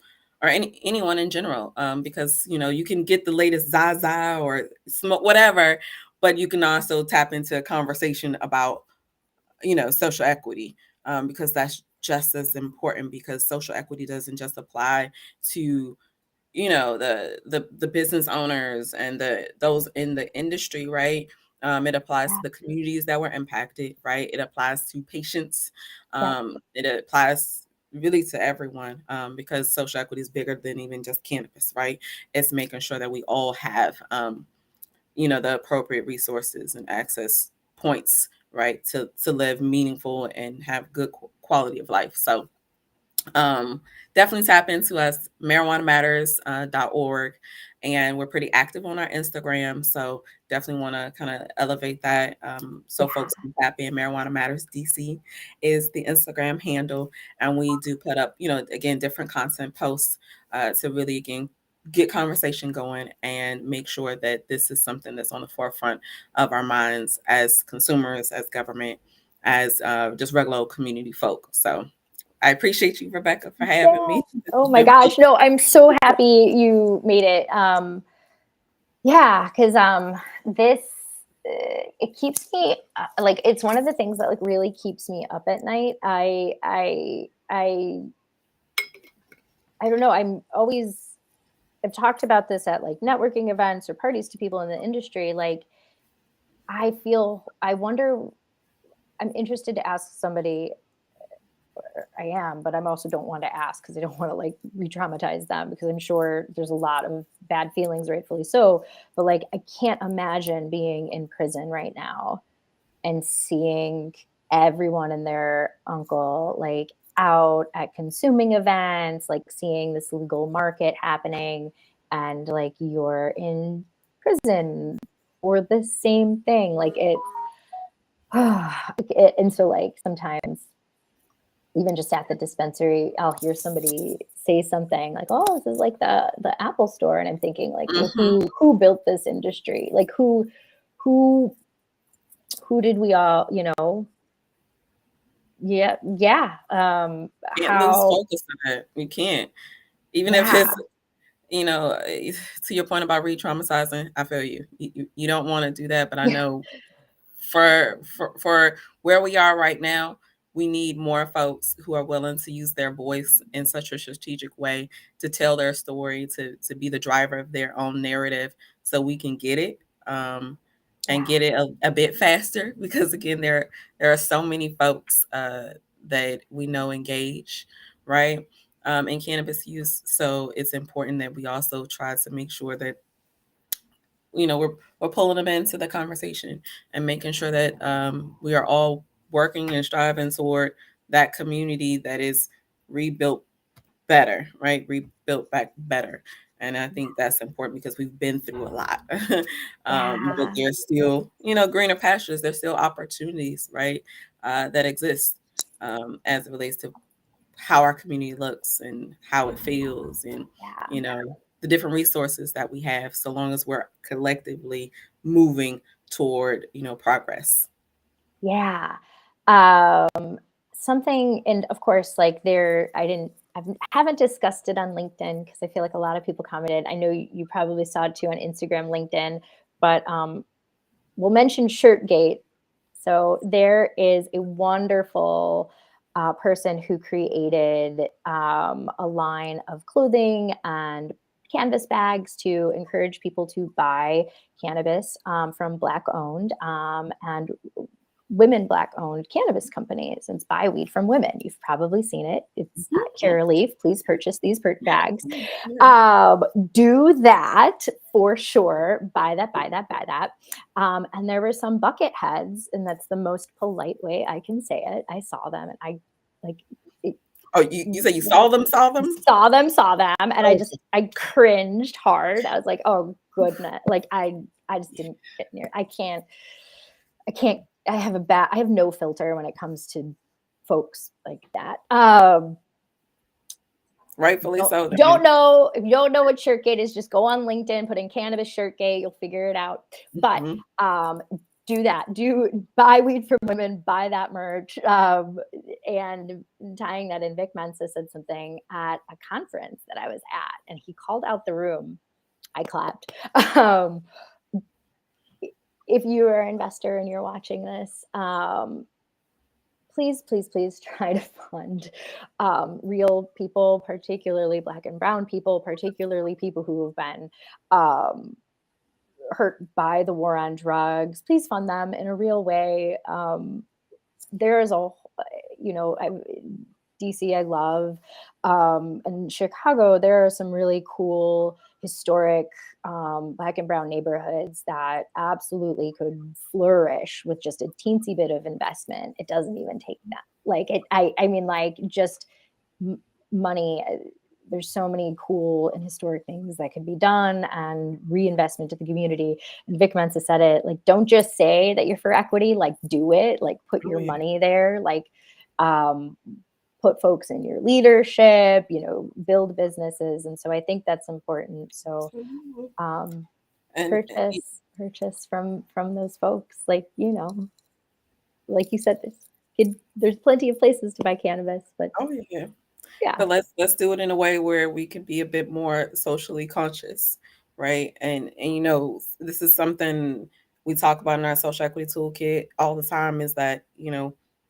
anyone in general, because you can get the latest Zaza or smoke whatever, but you can also tap into a conversation about social equity, because that's just as important, because social equity doesn't just apply to the business owners and those in the industry, right? It applies Yeah. to the communities that were impacted, right? It applies to patients. Yeah. It applies really to everyone, because social equity is bigger than even just cannabis, right? It's making sure that we all have the appropriate resources and access points, right, to live meaningful and have good quality of life. So definitely tap into us, marijuanamatters.org. And we're pretty active on our Instagram. So definitely want to kind of elevate that. So Yeah. folks can tap in. Marijuana Matters DC is the Instagram handle. And we do put up, again, different content posts to really, again, get conversation going and make sure that this is something that's on the forefront of our minds as consumers, as government, as just regular old community folk. So I appreciate you, Rebecca, for having Yeah. me. This Oh has my been gosh. No, I'm so happy you made it. Yeah, because this it keeps me like it's one of the things that like really keeps me up at night. I don't know. I'm always I've talked about this at like networking events or parties to people in the industry. Like I wonder. I'm interested to ask somebody I am, but I'm also don't want to ask because I don't want to like re-traumatize them because I'm sure there's a lot of bad feelings, rightfully so. But like, I can't imagine being in prison right now and seeing everyone and their uncle like out at consuming events, like seeing this legal market happening, and like you're in prison for the same thing. Like and so like sometimes even just at the dispensary, I'll hear somebody say something like, "Oh, this is like the Apple store," and I'm thinking like, "Well, Mhm. who built this industry? Like who who did we all, yeah, yeah, Can't lose how, focus on that. You can't. Even if yeah, it's, to your point about re-traumatizing, I feel you. You don't want to do that, but I yeah, know for where we are right now, we need more folks who are willing to use their voice in such a strategic way to tell their story, to be the driver of their own narrative, so we can get it, and yeah, get it a bit faster. Because again, there are so many folks that we know engage, right, in cannabis use. So it's important that we also try to make sure that we're pulling them into the conversation and making sure that we are all working and striving toward that community that is rebuilt better, right? Rebuilt back better. And I think that's important because we've been through a lot. But yeah, there's still, greener pastures. There's still opportunities, right, that exist, as it relates to how our community looks and how it feels, and yeah, the different resources that we have, so long as we're collectively moving toward progress. yeah. Um, Something, and of course, like I haven't discussed it on LinkedIn because I feel like a lot of people commented. I know you probably saw it too on Instagram, LinkedIn, but we'll mention Shirtgate. So there is a wonderful person who created a line of clothing and canvas bags to encourage people to buy cannabis from Black owned and women Black owned cannabis companies. It's buy weed from women. You've probably seen it. It's at Curaleaf. Please purchase these bags. Do that for sure. Buy that, buy that, buy that. And there were some bucket heads, and that's the most polite way I can say it. I saw them and I like it, Oh, you say you saw them, and Oh, I cringed hard. I was like, oh goodness. Like I just didn't get near. I can't. I have no filter when it comes to folks like that. Rightfully so. Don't know if you don't know what Shirtgate is, just go on LinkedIn, put in cannabis Shirtgate, you'll figure it out. But do that. Do buy weed from women, buy that merch. And tying that in, Vic Mensa said something at a conference that I was at, and he called out the room. I clapped. If you are an investor and you're watching this, please, please, please try to fund real people, particularly Black and Brown people, particularly people who have been hurt by the war on drugs. Please fund them in a real way. There is DC I love, and Chicago, there are some really cool historic Black and Brown neighborhoods that absolutely could flourish with just a teensy bit of investment. It doesn't even take that. Like it, I mean, like just money. There's so many cool and historic things that could be done, and reinvestment to the community. And Vic Mensa said it, like, don't just say that you're for equity, like do it, like put your money there, like put folks in your leadership, build businesses. And so I think that's important. So purchase from those folks, like you said, there's plenty of places to buy cannabis, but yeah. But let's do it in a way where we can be a bit more socially conscious, right? And this is something we talk about in our social equity toolkit all the time, is that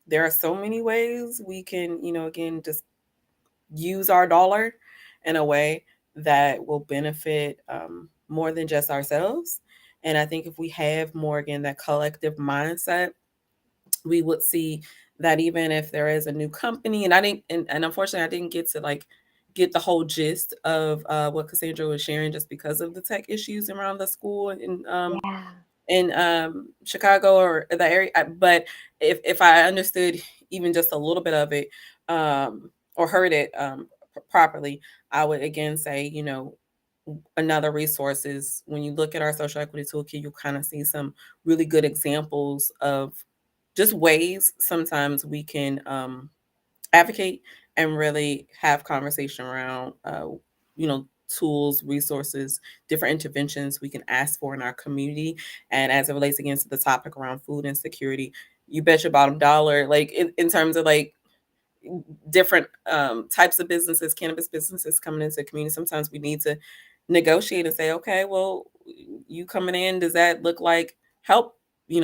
there are so many ways we can again just use our dollar in a way that will benefit more than just ourselves. And I think if we have more, again, that collective mindset, we would see that even if there is a new company, and unfortunately I didn't get to get the whole gist of what Cassandra was sharing, just because of the tech issues around the school in Chicago or the area. But if I understood even just a little bit of it, or heard it properly, I would again say, another resource is when you look at our social equity toolkit, you'll kind of see some really good examples of just ways sometimes we can advocate and really have conversation around, tools, resources, different interventions we can ask for in our community. And as it relates again to the topic around food insecurity, you bet your bottom dollar, like in terms of like different types of businesses, cannabis businesses coming into the community, sometimes we need to negotiate and say, okay, well, you coming in, does that look like help,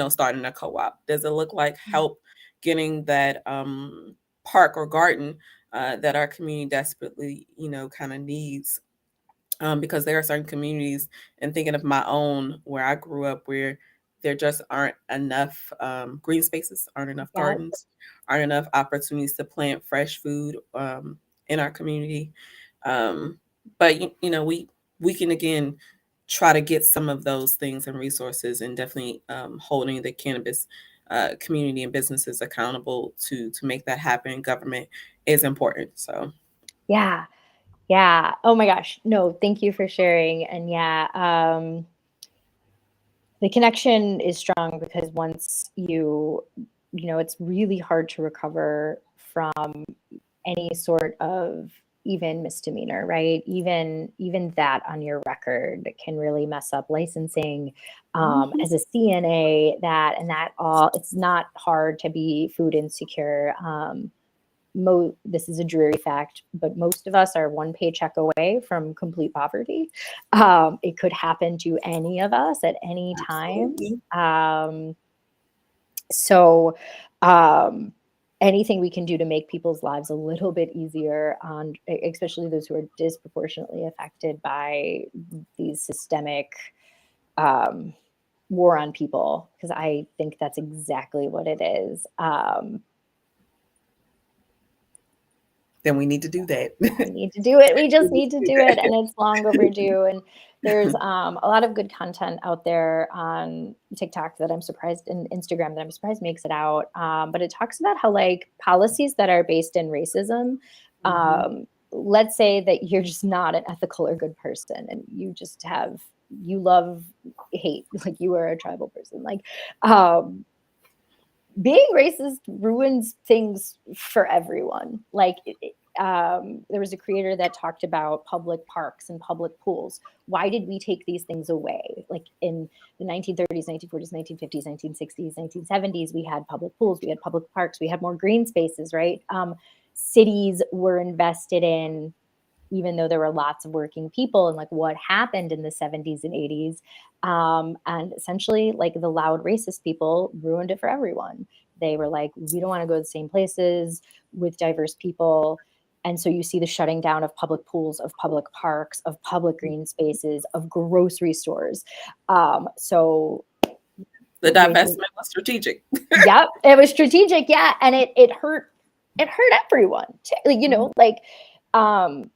starting a co-op? Does it look like help getting that park or garden that our community desperately, kind of needs? Because there are certain communities, and thinking of my own, where I grew up, where there just aren't enough green spaces, aren't enough gardens, aren't enough opportunities to plant fresh food in our community. But we can again try to get some of those things and resources, and definitely holding the cannabis community and businesses accountable to make that happen. Government is important. So yeah. Oh my gosh. No, thank you for sharing. And the connection is strong, because once it's really hard to recover from any sort of even misdemeanor, right? Even that on your record can really mess up licensing. As a CNA, that all, it's not hard to be food insecure. This is a dreary fact, but most of us are one paycheck away from complete poverty. It could happen to any of us at any time. So anything we can do to make people's lives a little bit easier, especially those who are disproportionately affected by these systemic war on people, because I think that's exactly what it is. Then we need to do that. We need to do it. We just need to do it. And it's long overdue. And there's a lot of good content out there on TikTok that I'm surprised, and Instagram that I'm surprised makes it out. But it talks about how policies that are based in racism, let's say that you're just not an ethical or good person, and you just have you love hate, like you are a tribal person. Like, um, being racist ruins things for everyone. Like, there was a creator that talked about public parks and public pools. Why did we take these things away? Like in the 1930s, 1940s, 1950s, 1960s, 1970s, we had public pools, we had public parks, we had more green spaces, right? Cities were invested in, even though there were lots of working people, and like what happened in the 70s and 80s. And essentially, like the loud racist people ruined it for everyone. They were like, we don't want to go to the same places with diverse people. And so you see the shutting down of public pools, of public parks, of public green spaces, of grocery stores. So The racism, divestment was strategic. yep, it was strategic, yeah, and it hurt everyone. Like, um,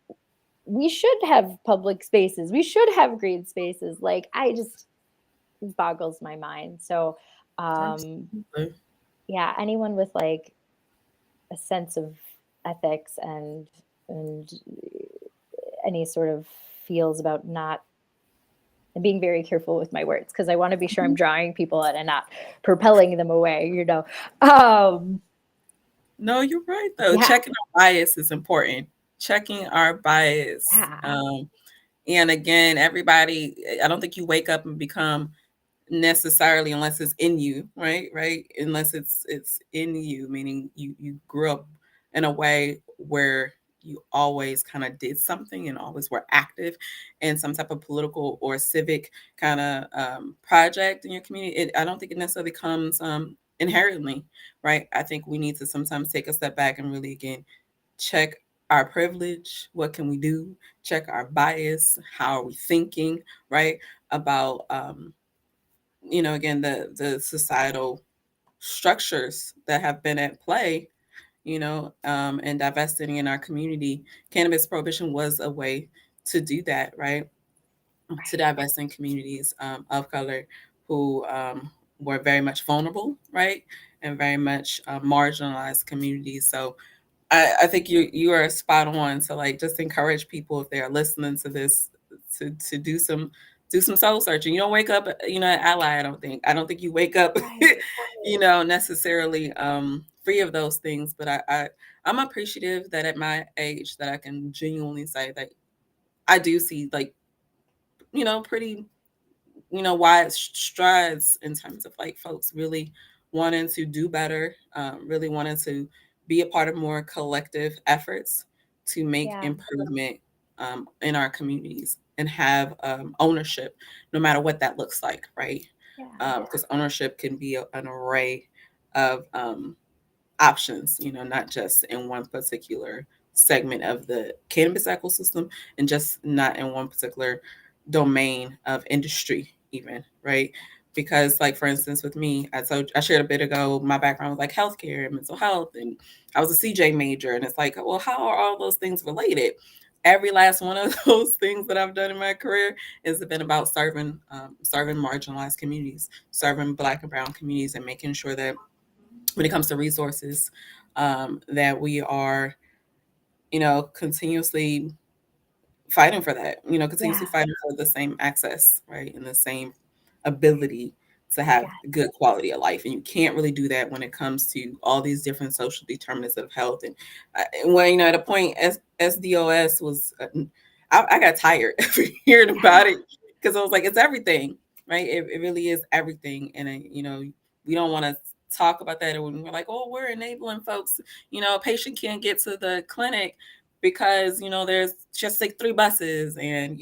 we should have public spaces. We should have green spaces. Like, I just, it boggles my mind. So, um, Absolutely. yeah, anyone with like a sense of ethics and any sort of feels about not, and being very careful with my words because I want to be sure I'm drawing people in and not propelling them away. Um, No, you're right though. yeah, Checking our bias is important. Checking our bias. yeah, And again, everybody, I don't think you wake up and become necessarily, unless it's in you, right, unless it's in you, meaning you grew up in a way where you always kind of did something and always were active in some type of political or civic kind of project in your community. I don't think it necessarily comes inherently, right? I think we need to sometimes take a step back and really again check our privilege. What can we do? Check our bias. How are we thinking, right? About again, the societal structures that have been at play, and divesting in our community. Cannabis prohibition was a way to do that, right? To right, divest in communities of color who were very much vulnerable, right? And very much marginalized communities. So I think you are spot on to like just encourage people if they are listening to this to do some soul searching. You don't wake up, an ally. I don't think you wake up, right. necessarily free of those things. But I'm appreciative that at my age that I can genuinely say that I do see like pretty wide strides in terms of like folks really wanting to do better, really wanting to be a part of more collective efforts to make Yeah, improvement in our communities and have ownership, no matter what that looks like, right? yeah, Because ownership can be an array of options, not just in one particular segment of the cannabis ecosystem and just not in one particular domain of industry, even, right? Because, like, for instance, with me, I shared a bit ago, my background was like healthcare and mental health, and I was a CJ major. And it's like, well, how are all those things related? Every last one of those things that I've done in my career has been about serving marginalized communities, serving Black and Brown communities, and making sure that when it comes to resources, that we are, continuously fighting for that, continuously yeah, fighting for the same access, right, and the same ability to have yeah, good quality of life. And you can't really do that when it comes to all these different social determinants of health. And well, at a point, SDOS was, I got tired of hearing about yeah, it because I was like, it's everything, right? It really is everything. And, we don't want to talk about that. And when we're like, oh, we're enabling folks, a patient can't get to the clinic because there's just like 3 buses, and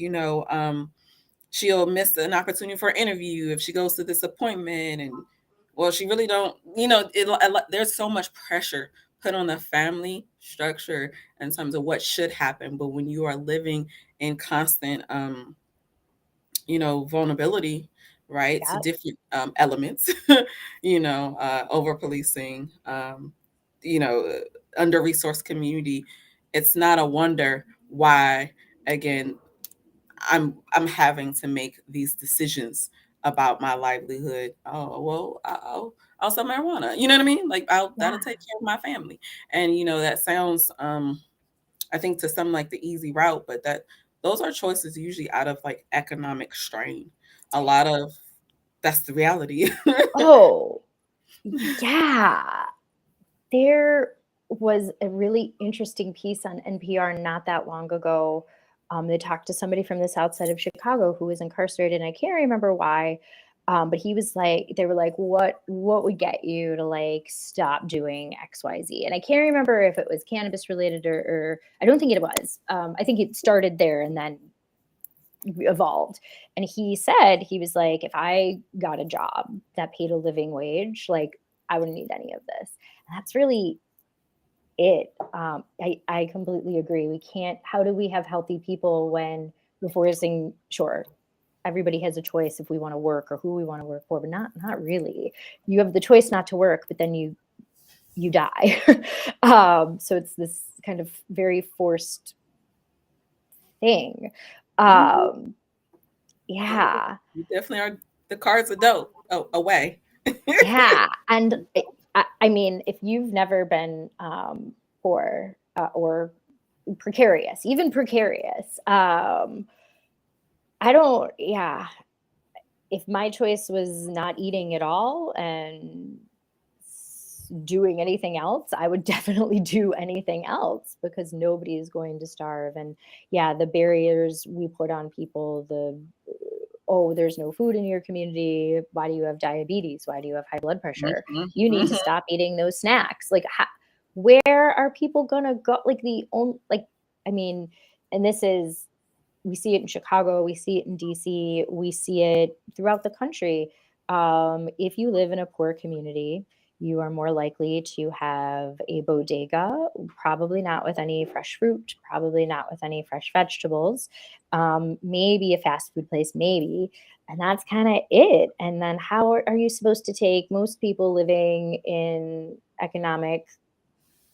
she'll miss an opportunity for an interview if she goes to this appointment. And well, she really don't, there's so much pressure put on the family structure in terms of what should happen. But when you are living in constant vulnerability, right, to yeah, different elements, over policing, you know, under resourced community, it's not a wonder why, again, I'm having to make these decisions about my livelihood. Oh well, I'll sell marijuana. You know what I mean? Like that'll yeah, take care of my family. And that sounds I think to some like the easy route, but those are choices usually out of like economic strain. A lot of that's the reality. Oh, yeah. There was a really interesting piece on NPR not that long ago. They talked to somebody from the south side of Chicago who was incarcerated, and I can't remember why. But he was like, they were like, what would get you to like stop doing XYZ? And I can't remember if it was cannabis related or I don't think it was. I think it started there and then evolved. And he said, he was like, if I got a job that paid a living wage, like I wouldn't need any of this. And that's really it. I completely agree. We can't, how do we have healthy people when we're forcing, sure, everybody has a choice if we want to work or who we want to work for, but not really. You have the choice not to work, but then you die. So it's this kind of very forced thing. Mhm. Um, yeah. You definitely are. The cards are dope. Oh, away. Yeah, and I mean, if you've never been poor or precarious, even precarious, I don't. Yeah, if my choice was not eating at all and doing anything else, I would definitely do anything else because nobody is going to starve. And yeah, the barriers we put on people, the oh, there's no food in your community. Why do you have diabetes? Why do you have high blood pressure? Mhm, You need to mhm. stop eating those snacks. Like, where are people gonna go? Like the only like, I mean, and this is we see it in Chicago, we see it in DC, we see it throughout the country. If you live in a poor community, you are more likely to have a bodega, probably not with any fresh fruit, probably not with any fresh vegetables, maybe a fast food place, maybe. And that's kind of it. And then how are you supposed to take most people living in economic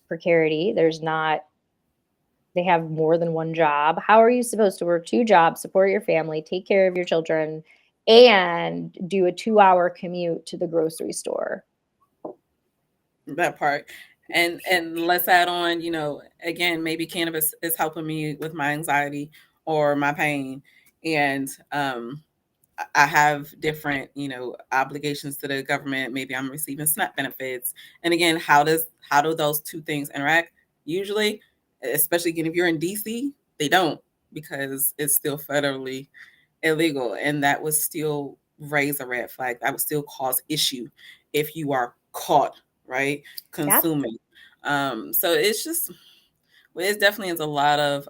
precarity? There's not they have more than one job. How are you supposed to work two jobs, support your family, take care of your children, and do a 2-hour commute to the grocery store? That part. And let's add on, again, maybe cannabis is helping me with my anxiety or my pain. And I have different, obligations to the government. Maybe I'm receiving SNAP benefits. And again, how do those two things interact? Usually, especially again if you're in DC, they don't, because it's still federally illegal, and that would still raise a red flag. That would still cause issue if you are caught, right, Yep. consuming. So it's just, well, it definitely is a lot of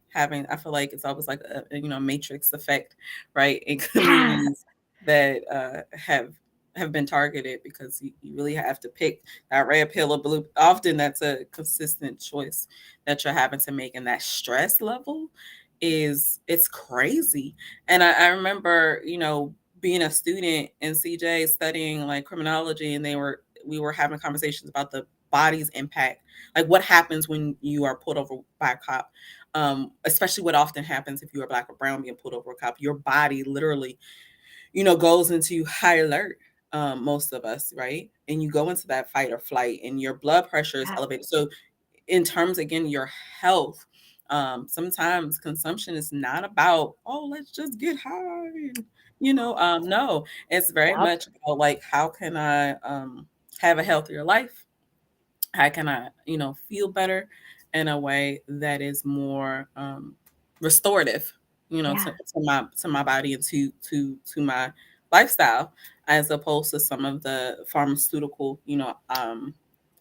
having. I feel like it's always like a matrix effect, right, in Yeah. communities that have been targeted, because you really have to pick that red pill or blue. Often that's a consistent choice that you're having to make, and that stress level it's crazy. And I remember being a student in CJ studying like criminology, and we were having conversations about the body's impact, like what happens when you are pulled over by a cop, especially what often happens if you are black or brown being pulled over a cop. Your body literally goes into high alert, most of us, right? And you go into that fight or flight, and your blood pressure is Yeah. elevated. So in terms, again, your health, sometimes consumption is not about, oh, let's just get high, no, it's very Yep. much about like, how can I have a healthier life? How can I feel better in a way that is more restorative, Yeah. to my body, and to my lifestyle, as opposed to some of the pharmaceutical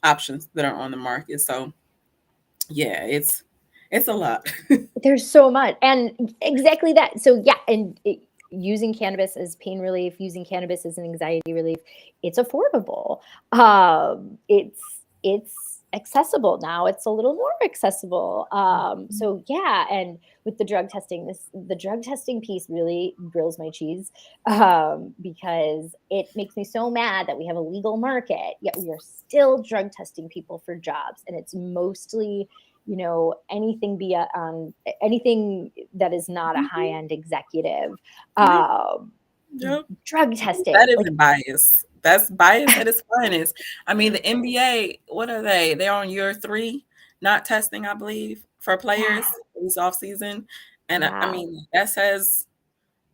options that are on the market. So yeah, it's a lot. There's so much. And exactly that. So yeah, and using cannabis as pain relief, using cannabis as an anxiety relief, it's affordable. It's accessible now. It's a little more accessible. So yeah, and with the drug testing, the drug testing piece really grills my cheese, because it makes me so mad that we have a legal market, yet we are still drug testing people for jobs, and it's mostly anything be anything that is not a high end executive, Yep, um, yep. drug testing. That Like, isn't bias. That's bias at its finest. I mean, the NBA, what are they? They're on year 3, not testing, I believe, for yeah, players this off season. And I Yeah. mean, that says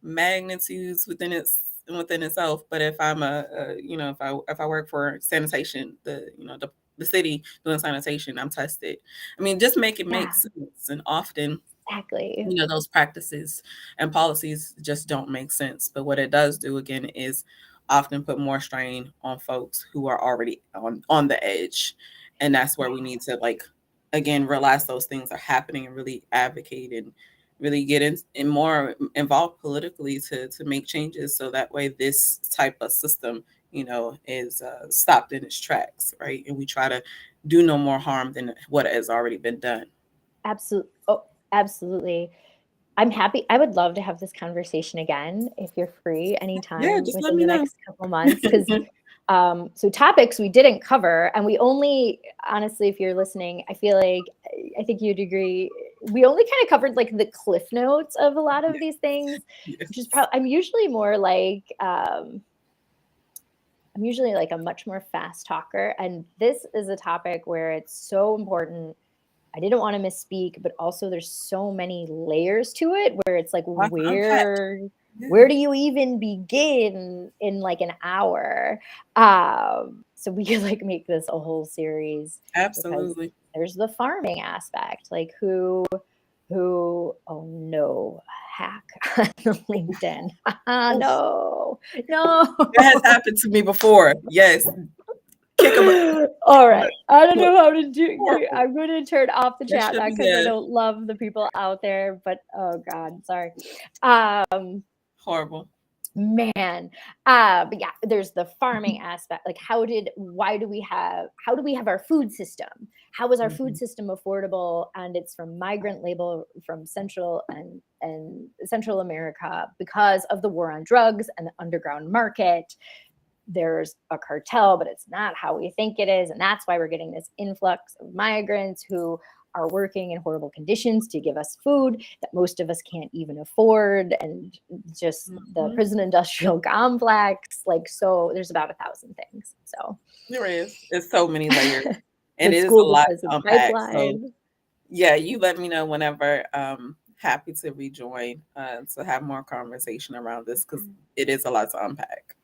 magnitudes within itself. But if I'm if I work for sanitation, the city doing sanitation, I'm tested. I mean, just make it make Yeah, sense. And often, exactly. those practices and policies just don't make sense. But what it does do again is often put more strain on folks who are already on the edge. And that's where we need to, like, again, realize those things are happening and really advocate and really get in more involved politically to make changes, so that way this type of system, is stopped in its tracks, right? And we try to do no more harm than what has already been done. Absolutely. Oh, absolutely. I'm happy. I would love to have this conversation again if you're free Yeah, anytime just let within me the know. next couple months. Because so topics we didn't cover, and we only, honestly, if you're listening, I feel like I think you'd agree, we only kind of covered like the cliff notes of a lot of these things, which is Yes. probably I'm usually more like I'm usually like a much more fast talker, and this is a topic where it's so important. I didn't want to misspeak, but also there's so many layers to it where it's like Lots to unpack. where Yeah, do you even begin in like an hour? So we could like make this a whole series because absolutely. there's the farming aspect, like oh no, hack on LinkedIn. Oof. No, no. That has happened to me before. Yes. Kick them. All right. I don't Look, know how to do. horrible. I'm going to turn off the That chat, should not be because I there. don't love the people out there, but oh God, sorry. Um, Horrible. Man, but yeah, there's the farming aspect. Like, how do we have our food system? How is our food Mhm. system affordable? And it's from migrant labor from Central and Central America because of the war on drugs and the underground market. There's a cartel, but it's not how we think it is. And that's why we're getting this influx of migrants who are working in horrible conditions to give us food that most of us can't even afford. And just the Mhm. prison industrial complex. Like, so there's about 1,000 things. So There is. It's so many layers. the It is a school lot dismissal to unpack. So pipeline. yeah, you let me know whenever. Happy to rejoin to have more conversation around this because it is a lot to unpack.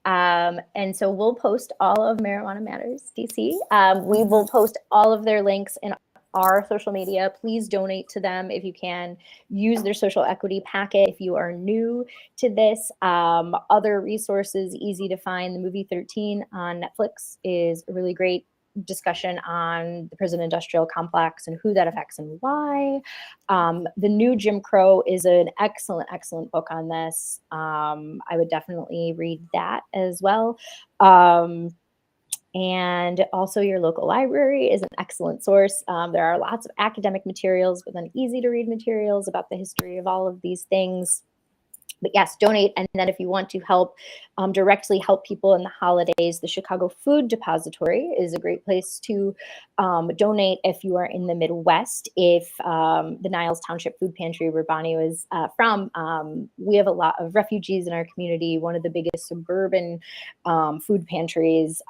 And so we'll post all of Marijuana Matters DC. We will post all of their links in our social media. Please donate to them if you can. Use their social equity packet if you are new to this. Other resources, easy to find. The movie 13 on Netflix is a really great discussion on the prison industrial complex and who that affects and why. The New Jim Crow is an excellent, excellent book on this. I would definitely read that as well. And also, your local library is an excellent source. There are lots of academic materials, but then easy to read materials about the history of all of these things. But yes, donate. And then if you want to help directly help people in the holidays, the Chicago Food Depository is a great place to donate if you are in the Midwest. If the Niles Township Food Pantry, where Bonnie was from, we have a lot of refugees in our community, one of the biggest suburban food pantries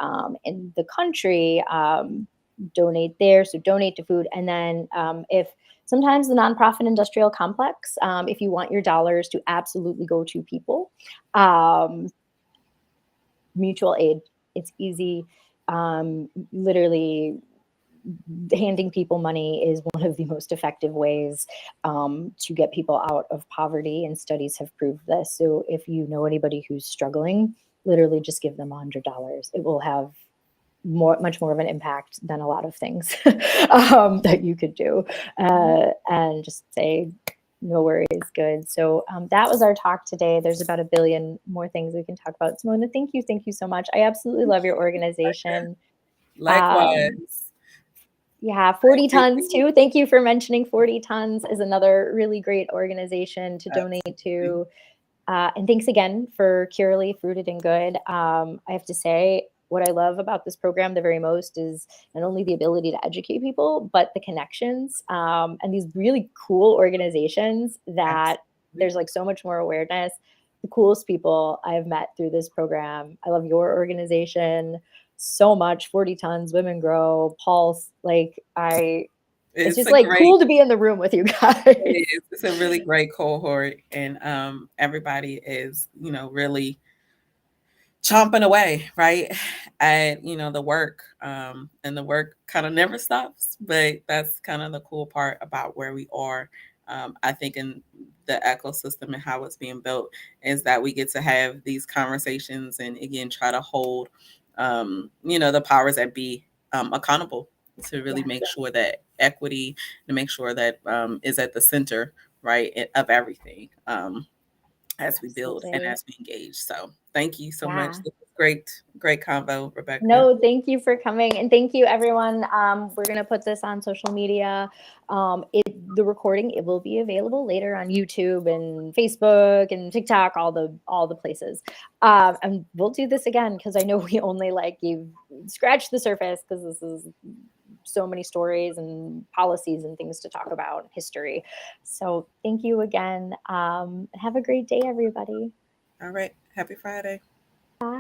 in the country. Donate there. So donate to food. And then if sometimes the nonprofit industrial complex, if you want your dollars to absolutely go to people, mutual aid, it's easy. Literally handing people money is one of the most effective ways to get people out of poverty, and studies have proved this. So if you know anybody who's struggling, literally just give them $100. It will have much more of an impact than a lot of things that you could do, and just say no worries, good. So that was our talk today. There's about a billion more things we can talk about. Simona, thank you so much. I absolutely love your organization. um, Likewise. yeah, 40 Thank tons you. too. Thank you for mentioning 40 tons is another really great organization to donate Absolutely. to. And thanks again for Curely, Fruited and Good. I have to say, what I love about this program the very most is not only the ability to educate people, but the connections and these really cool organizations that there's Absolutely. like so much more awareness. The coolest people I've met through this program. I love your organization so much. 40 tons, Women Grow, Pulse. Like It's It's just a like great cool to be in the room with you guys. it is. It's a really great cohort, and everybody is, really chomping away, right? At, the work. And the work kind of never stops, but that's kind of the cool part about where we are. I think in the ecosystem and how it's being built is that we get to have these conversations and again try to hold the powers that be accountable to really Yeah, make sure that equity, to make sure that is at the center, right, of everything. As we build and absolutely. as we engage. So thank you so much. Yeah. This was great, great convo, Rebecca. No, thank you for coming, and thank you, everyone. We're gonna put this on social media. The recording, it will be available later on YouTube and Facebook and TikTok, all the places. And we'll do this again because I know we only like you scratched the surface because this is so many stories and policies and things to talk about, history. So thank you again. Have a great day, everybody. All right. Happy Friday. Bye.